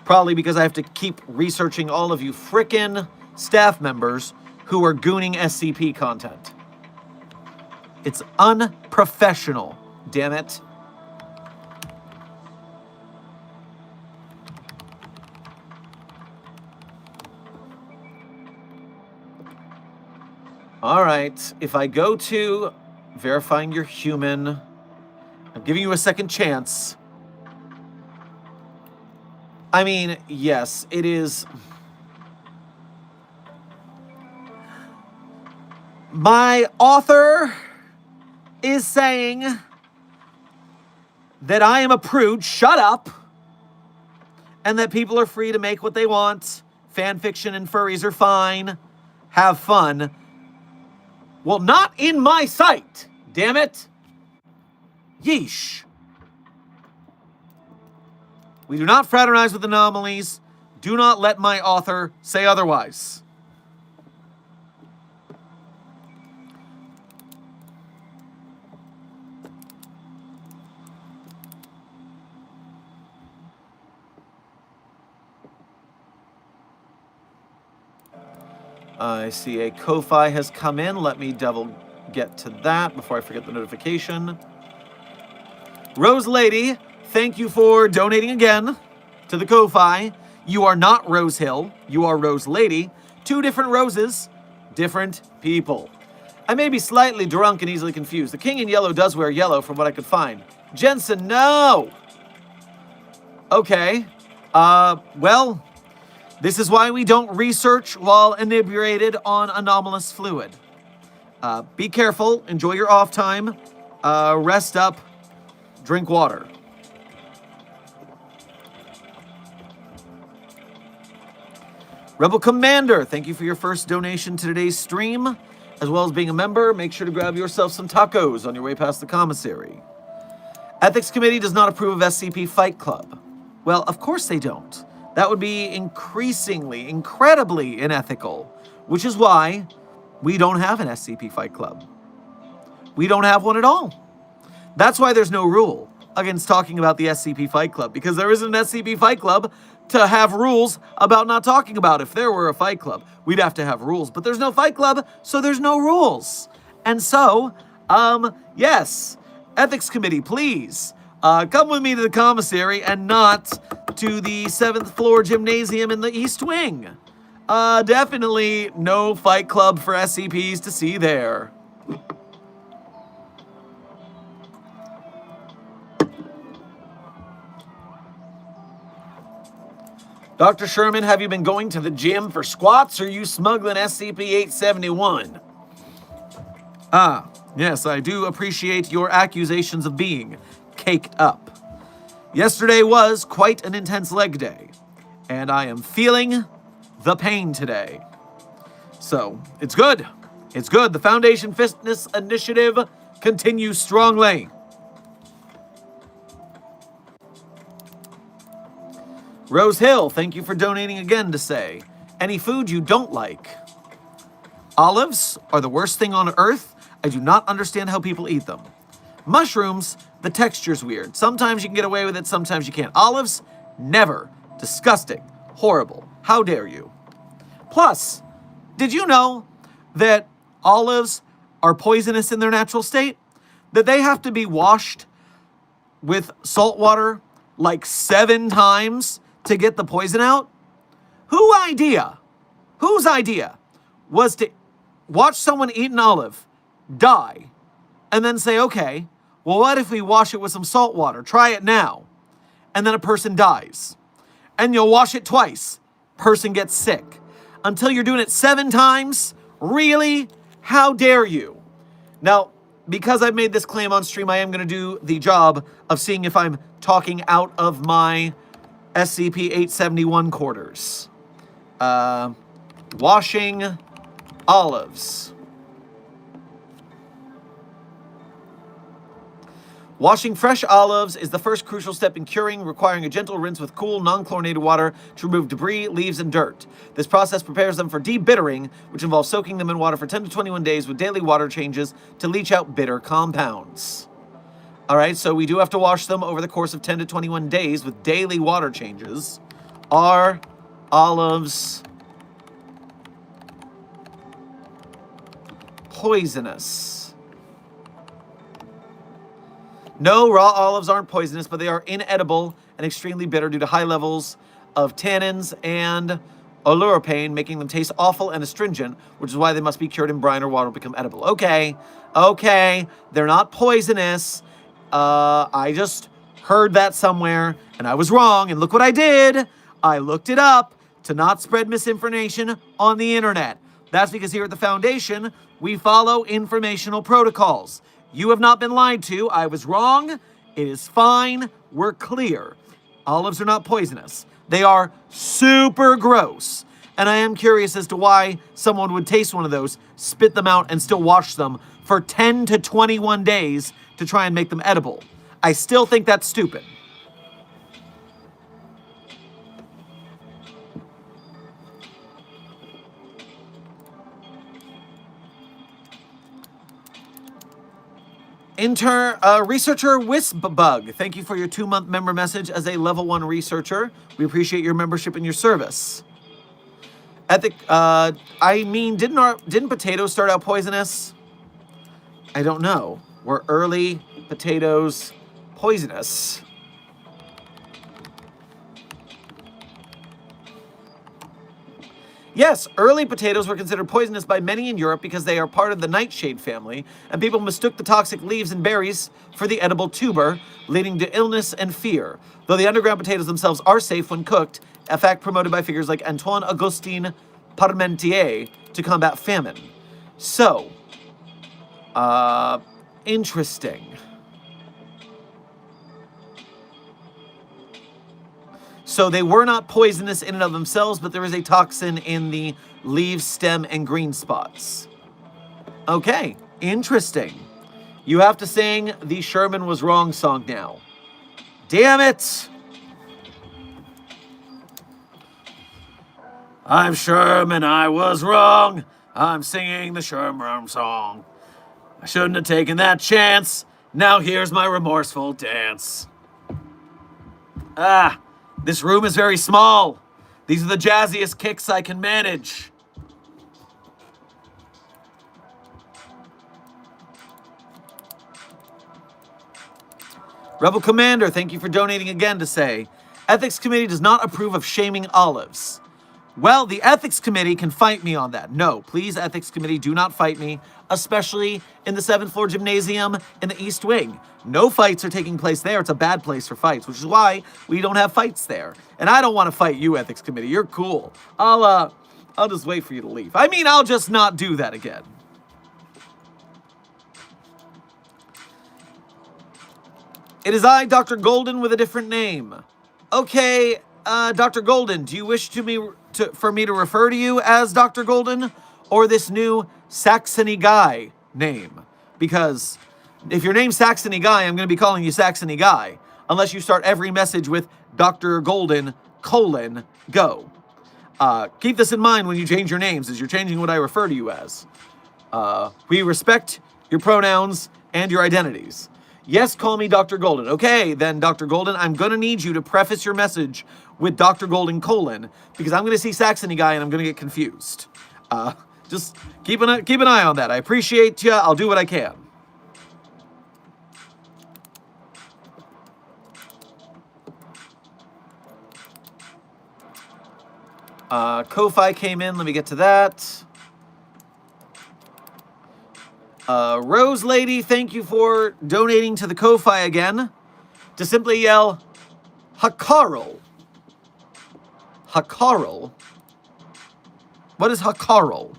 Probably because I have to keep researching all of you frickin' staff members who are gooning SCP content. It's unprofessional, damn it. All right, if I go to verifying you're human, I'm giving you a second chance. I mean, yes, it is. My author is saying that I am a prude, shut up, and that people are free to make what they want. Fan fiction and furries are fine. Have fun. Well, not in my sight, damn it. Yeesh. We do not fraternize with anomalies. Do not let my author say otherwise. I see a Ko-Fi has come in. Let me double get to that before I forget the notification. Rose Lady, thank you for donating again to the Ko-Fi. You are not Rose Hill. You are Rose Lady. Two different roses, different people. I may be slightly drunk and easily confused. The king in yellow does wear yellow from what I could find. Jensen, no! Okay. Well, this is why we don't research while inebriated on anomalous fluid. Be careful. Enjoy your off time. Rest up. Drink water. Rebel Commander, thank you for your first donation to today's stream. As well as being a member, make sure to grab yourself some tacos on your way past the commissary. Ethics Committee does not approve of SCP Fight Club. Well, of course they don't. That would be incredibly unethical, which is why we don't have an SCP Fight Club. We don't have one at all. That's why there's no rule against talking about the SCP Fight Club, because there isn't an SCP Fight Club to have rules about not talking about. If there were a Fight Club, we'd have to have rules, but there's no Fight Club, so there's no rules. And so, yes, Ethics Committee, please, come with me to the commissary and not to the 7th floor gymnasium in the East Wing. Definitely no Fight Club for SCPs to see there. Dr. Sherman, have you been going to the gym for squats, or are you smuggling SCP-871? Ah, yes, I do appreciate your accusations of being caked up. Yesterday was quite an intense leg day, and I am feeling the pain today. So, it's good. It's good. The Foundation Fitness Initiative continues strongly. Rose Hill, thank you for donating again to say, any food you don't like. Olives are the worst thing on earth. I do not understand how people eat them. Mushrooms, the texture's weird. Sometimes you can get away with it, sometimes you can't. Olives, never. Disgusting. Horrible. How dare you? Plus, did you know that olives are poisonous in their natural state? That they have to be washed with salt water like 7 times to get the poison out? Whose idea was to watch someone eat an olive, die, and then say, okay, well, what if we wash it with some salt water? Try it now. And then a person dies. And you'll wash it twice. Person gets sick. Until you're doing it 7 times? Really? How dare you? Now, because I've made this claim on stream, I am going to do the job of seeing if I'm talking out of my SCP-871 quarters. Washing olives. Washing fresh olives is the first crucial step in curing, requiring a gentle rinse with cool, non-chlorinated water to remove debris, leaves, and dirt. This process prepares them for debittering, which involves soaking them in water for 10 to 21 days with daily water changes to leach out bitter compounds. All right, so we do have to wash them over the course of 10 to 21 days with daily water changes. Are olives poisonous? No, raw olives aren't poisonous, but they are inedible and extremely bitter due to high levels of tannins and oleuropein, making them taste awful and astringent, which is why they must be cured in brine or water to become edible. Okay, they're not poisonous. I just heard that somewhere, and I was wrong, and look what I did. I looked it up to not spread misinformation on the internet. That's because here at the Foundation, we follow informational protocols. You have not been lied to. I was wrong. It is fine. We're clear. Olives are not poisonous. They are super gross. And I am curious as to why someone would taste one of those, spit them out, and still wash them for 10 to 21 days to try and make them edible. I still think that's stupid. Researcher Wispbug, thank you for your 2-month member message as a level 1 researcher. We appreciate your membership and your service. Didn't potatoes start out poisonous? I don't know. Were early potatoes poisonous? Yes, early potatoes were considered poisonous by many in Europe because they are part of the nightshade family, and people mistook the toxic leaves and berries for the edible tuber, leading to illness and fear. Though the underground potatoes themselves are safe when cooked, a fact promoted by figures like Antoine Augustin Parmentier to combat famine. So, interesting. So they were not poisonous in and of themselves, but there is a toxin in the leaves, stem, and green spots. Okay, interesting. You have to sing the Sherman Was Wrong song now. Damn it! I'm Sherman, I was wrong. I'm singing the Sherman song. I shouldn't have taken that chance. Now here's my remorseful dance. This room is very small. These are the jazziest kicks I can manage. Rebel Commander, thank you for donating again to say, Ethics Committee does not approve of shaming olives. Well, the Ethics Committee can fight me on that. No, please, Ethics Committee, do not fight me, especially in the 7th floor gymnasium in the East Wing. No fights are taking place there. It's a bad place for fights, which is why we don't have fights there. And I don't want to fight you, Ethics Committee. You're cool. I'll just wait for you to leave. I mean, I'll just not do that again. It is I, Dr. Golden, with a different name. Okay, Dr. Golden, do you wish for me to refer to you as Dr. Golden or this new Saxony Guy name? Because if your name's Saxony Guy, I'm going to be calling you Saxony Guy, unless you start every message with Dr. Golden, go. Keep this in mind when you change your names, as you're changing what I refer to you as. We respect your pronouns and your identities. Yes, call me Dr. Golden. Okay, then, Dr. Golden, I'm going to need you to preface your message with Dr. Golden, because I'm going to see Saxony Guy and I'm going to get confused. Just keep an eye on that. I appreciate you. I'll do what I can. Ko-Fi came in. Let me get to that. Rose Lady, thank you for donating to the Ko-Fi again. To simply yell, Hakarl. Hakarl? What is Hakarl?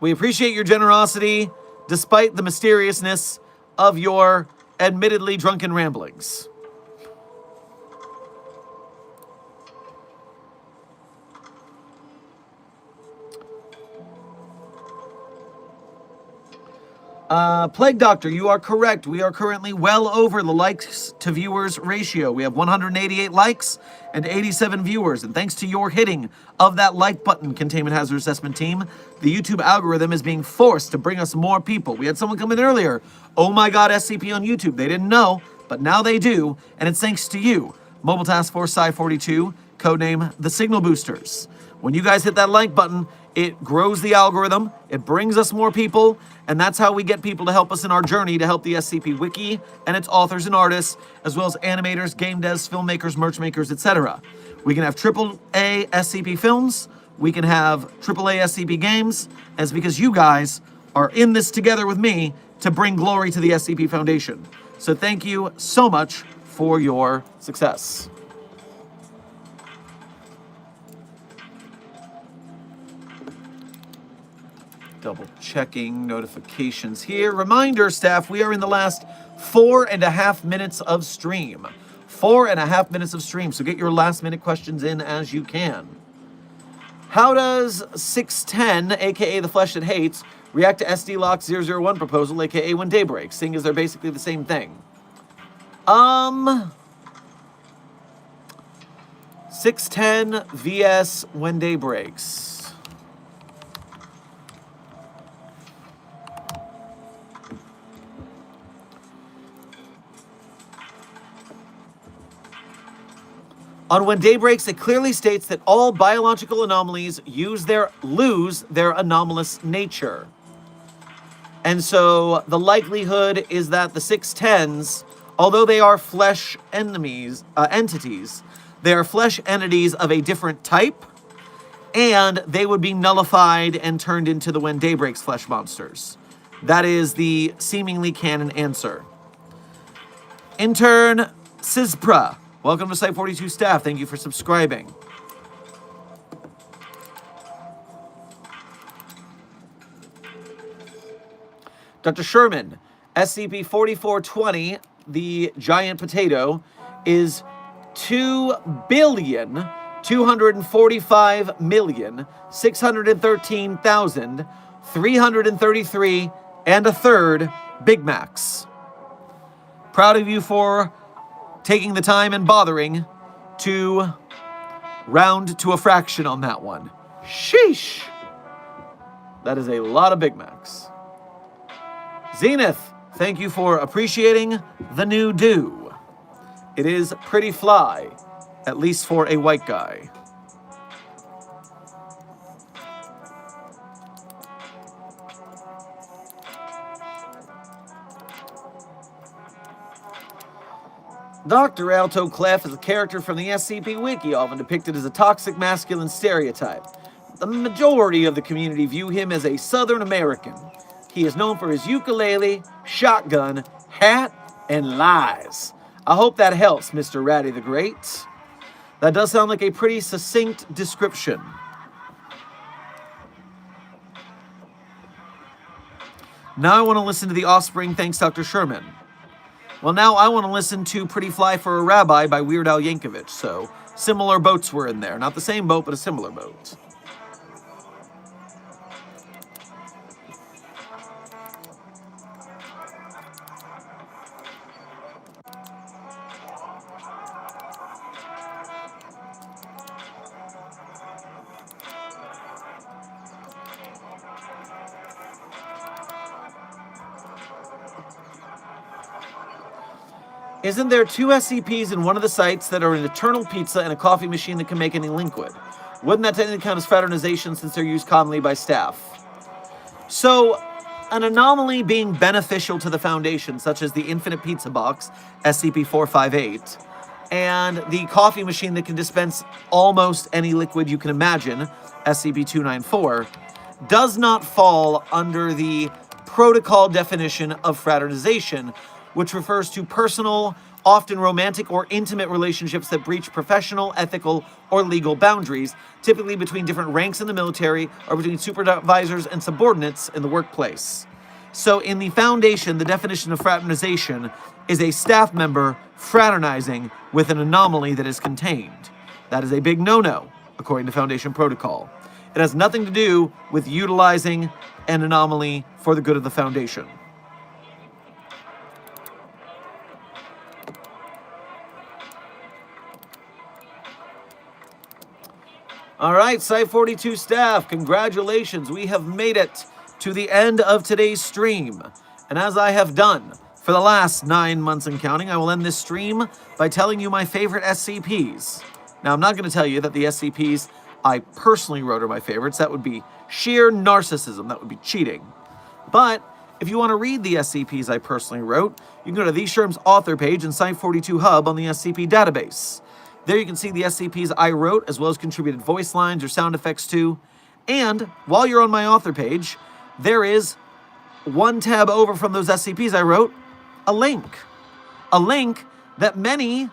We appreciate your generosity, despite the mysteriousness of your admittedly drunken ramblings. Plague Doctor, you are correct. We are currently well over the likes to viewers ratio. We have 188 likes and 87 viewers. And thanks to your hitting of that like button, Containment Hazard Assessment Team, the YouTube algorithm is being forced to bring us more people. We had someone come in earlier. Oh my God, SCP on YouTube. They didn't know, but now they do. And it's thanks to you, Mobile Task Force Psi-42, codename the Signal Boosters. When you guys hit that like button, it grows the algorithm, it brings us more people, and that's how we get people to help us in our journey to help the SCP Wiki and its authors and artists, as well as animators, game devs, filmmakers, merch makers, etc. We can have AAA SCP films, we can have AAA SCP games, and it's because you guys are in this together with me to bring glory to the SCP Foundation. So thank you so much for your success. Double checking notifications here. Reminder, staff, we are in the last 4.5 minutes of stream. 4.5 minutes of stream, so get your last minute questions in as you can. How does 610, aka the Flesh That Hates, react to SD Lock 001 proposal, aka When Day Breaks, seeing as they're basically the same thing? 610 vs When Day Breaks. On When Day Breaks, it clearly states that all biological anomalies lose their anomalous nature. And so the likelihood is that the 610s, although they are flesh entities, they are flesh entities of a different type, and they would be nullified and turned into the When Day Breaks flesh monsters. That is the seemingly canon answer. Intern Sizpra. Welcome to Site42 staff. Thank you for subscribing. Dr. Sherman, SCP-4420, the giant potato, is 2,245,613,333 and a third Big Macs. Proud of you for taking the time and bothering to round to a fraction on that one. Sheesh! That is a lot of Big Macs. Zenith, thank you for appreciating the new do. It is pretty fly, at least for a white guy. Dr. Alto Clef is a character from the SCP Wiki, often depicted as a toxic masculine stereotype. The majority of the community view him as a Southern American. He is known for his ukulele, shotgun, hat, and lies. I hope that helps, Mr. Ratty the Great. That does sound like a pretty succinct description. Now I want to listen to The Offspring, thanks Dr. Sherman. Well, now I want to listen to Pretty Fly for a Rabbi by Weird Al Yankovic, so similar boats were in there. Not the same boat, but a similar boat. Isn't there 2 SCPs in one of the sites that are an eternal pizza and a coffee machine that can make any liquid? Wouldn't that technically count as fraternization since they're used commonly by staff? So, an anomaly being beneficial to the Foundation, such as the Infinite Pizza Box, SCP-458, and the coffee machine that can dispense almost any liquid you can imagine, SCP-294, does not fall under the protocol definition of fraternization, which refers to personal, often romantic or intimate relationships that breach professional, ethical, or legal boundaries, typically between different ranks in the military or between supervisors and subordinates in the workplace. So in the Foundation, the definition of fraternization is a staff member fraternizing with an anomaly that is contained. That is a big no-no, according to Foundation protocol. It has nothing to do with utilizing an anomaly for the good of the Foundation. All right, Site 42 staff, congratulations. We have made it to the end of today's stream. And as I have done for the last 9 months and counting, I will end this stream by telling you my favorite SCPs. Now, I'm not going to tell you that the SCPs I personally wrote are my favorites. That would be sheer narcissism. That would be cheating. But if you want to read the SCPs I personally wrote, you can go to the Sherm's author page in Site 42 Hub on the SCP database. There you can see the SCPs I wrote, as well as contributed voice lines or sound effects to. And while you're on my author page, there is one tab over from those SCPs I wrote, a link. A link that many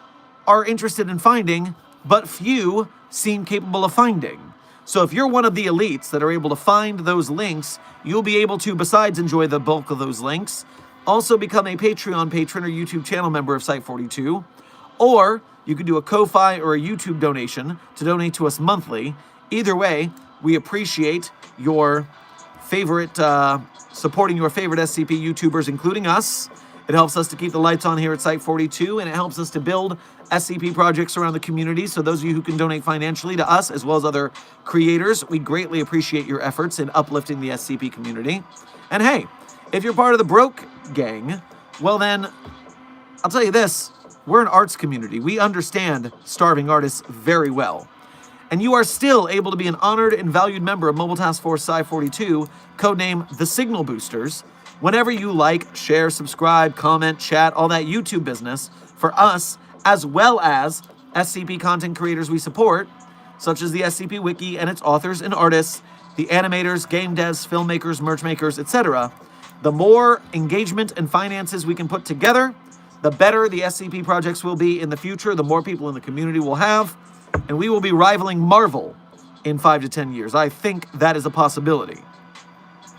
are interested in finding, but few seem capable of finding. So if you're one of the elites that are able to find those links, you'll be able to, besides enjoy the bulk of those links, also become a Patreon patron or YouTube channel member of Site 42, or you could do a Ko-Fi or a YouTube donation to donate to us monthly. Either way, we appreciate your favorite, supporting your favorite SCP YouTubers, including us. It helps us to keep the lights on here at Site 42, and it helps us to build SCP projects around the community. So those of you who can donate financially to us, as well as other creators, we greatly appreciate your efforts in uplifting the SCP community. And hey, if you're part of the broke gang, well then, I'll tell you this, we're an arts community. We understand starving artists very well. And you are still able to be an honored and valued member of Mobile Task Force Sci 42, codename The Signal Boosters, whenever you like, share, subscribe, comment, chat, all that YouTube business for us, as well as SCP content creators we support, such as the SCP Wiki and its authors and artists, the animators, game devs, filmmakers, merch makers, etc. The more engagement and finances we can put together, the better the SCP projects will be in the future, the more people in the community will have, and we will be rivaling Marvel in 5 to 10 years. I think that is a possibility.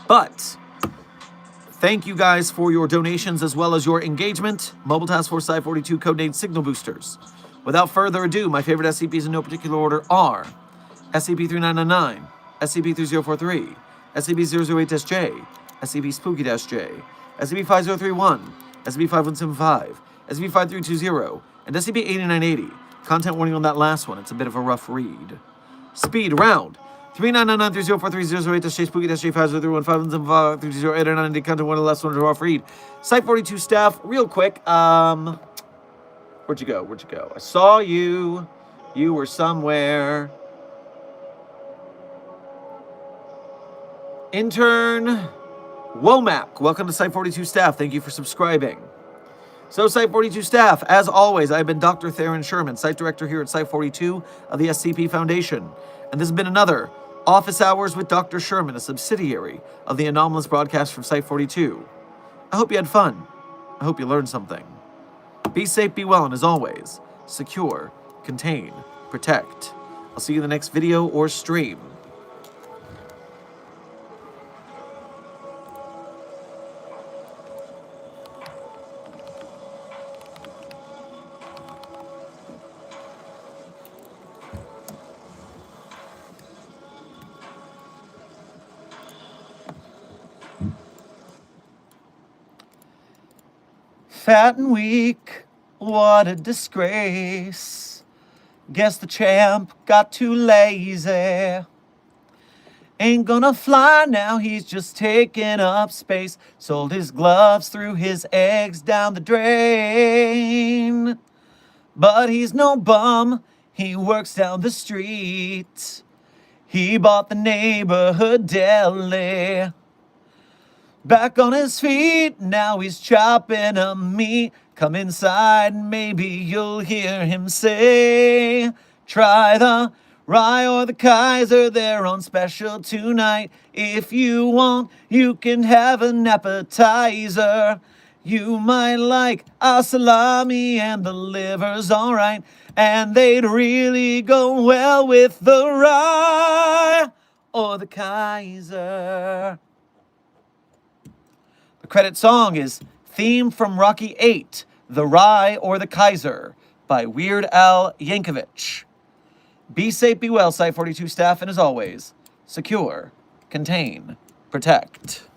But thank you guys for your donations as well as your engagement. Mobile Task Force Sci 42, codename Signal Boosters. Without further ado, my favorite SCPs in no particular order are SCP-3999, SCP-3043, SCP-008-J, SCP-Spooky-J, SCP-5031, SCP-5175, SCP-5320, and SCP-8980. Content warning on that last one. It's a bit of a rough read. Speed round. 3999-3043-008-J, Spooky-J, 5031, 5175, 320, content warning on the last one. It's a rough read. Site 42 staff, real quick. Where'd you go? Where'd you go? I saw you. You were somewhere. Intern Womack, welcome to Site 42 staff. Thank you for subscribing. So, Site 42 staff, as always, I've been Dr. Theron Sherman, Site Director here at Site 42 of the SCP Foundation. And this has been another Office Hours with Dr. Sherman, a subsidiary of the anomalous broadcast from Site 42. I hope you had fun. I hope you learned something. Be safe, be well, and as always, secure, contain, protect. I'll see you in the next video or stream. Fat and weak, what a disgrace. Guess the champ got too lazy. Ain't gonna fly now, he's just taking up space. Sold his gloves, threw his eggs down the drain. But he's no bum, he works down the street. He bought the neighborhood deli. Back on his feet, now he's chopping up meat. Come inside, maybe you'll hear him say, try the rye or the Kaiser, they're on special tonight. If you want, you can have an appetizer. You might like our salami and the liver's alright. And they'd really go well with the rye or the Kaiser. The credit song is Theme from Rocky VIII, The Rye or the Kaiser, by Weird Al Yankovic. Be safe, be well, Site 42 staff, and as always, secure, contain, protect.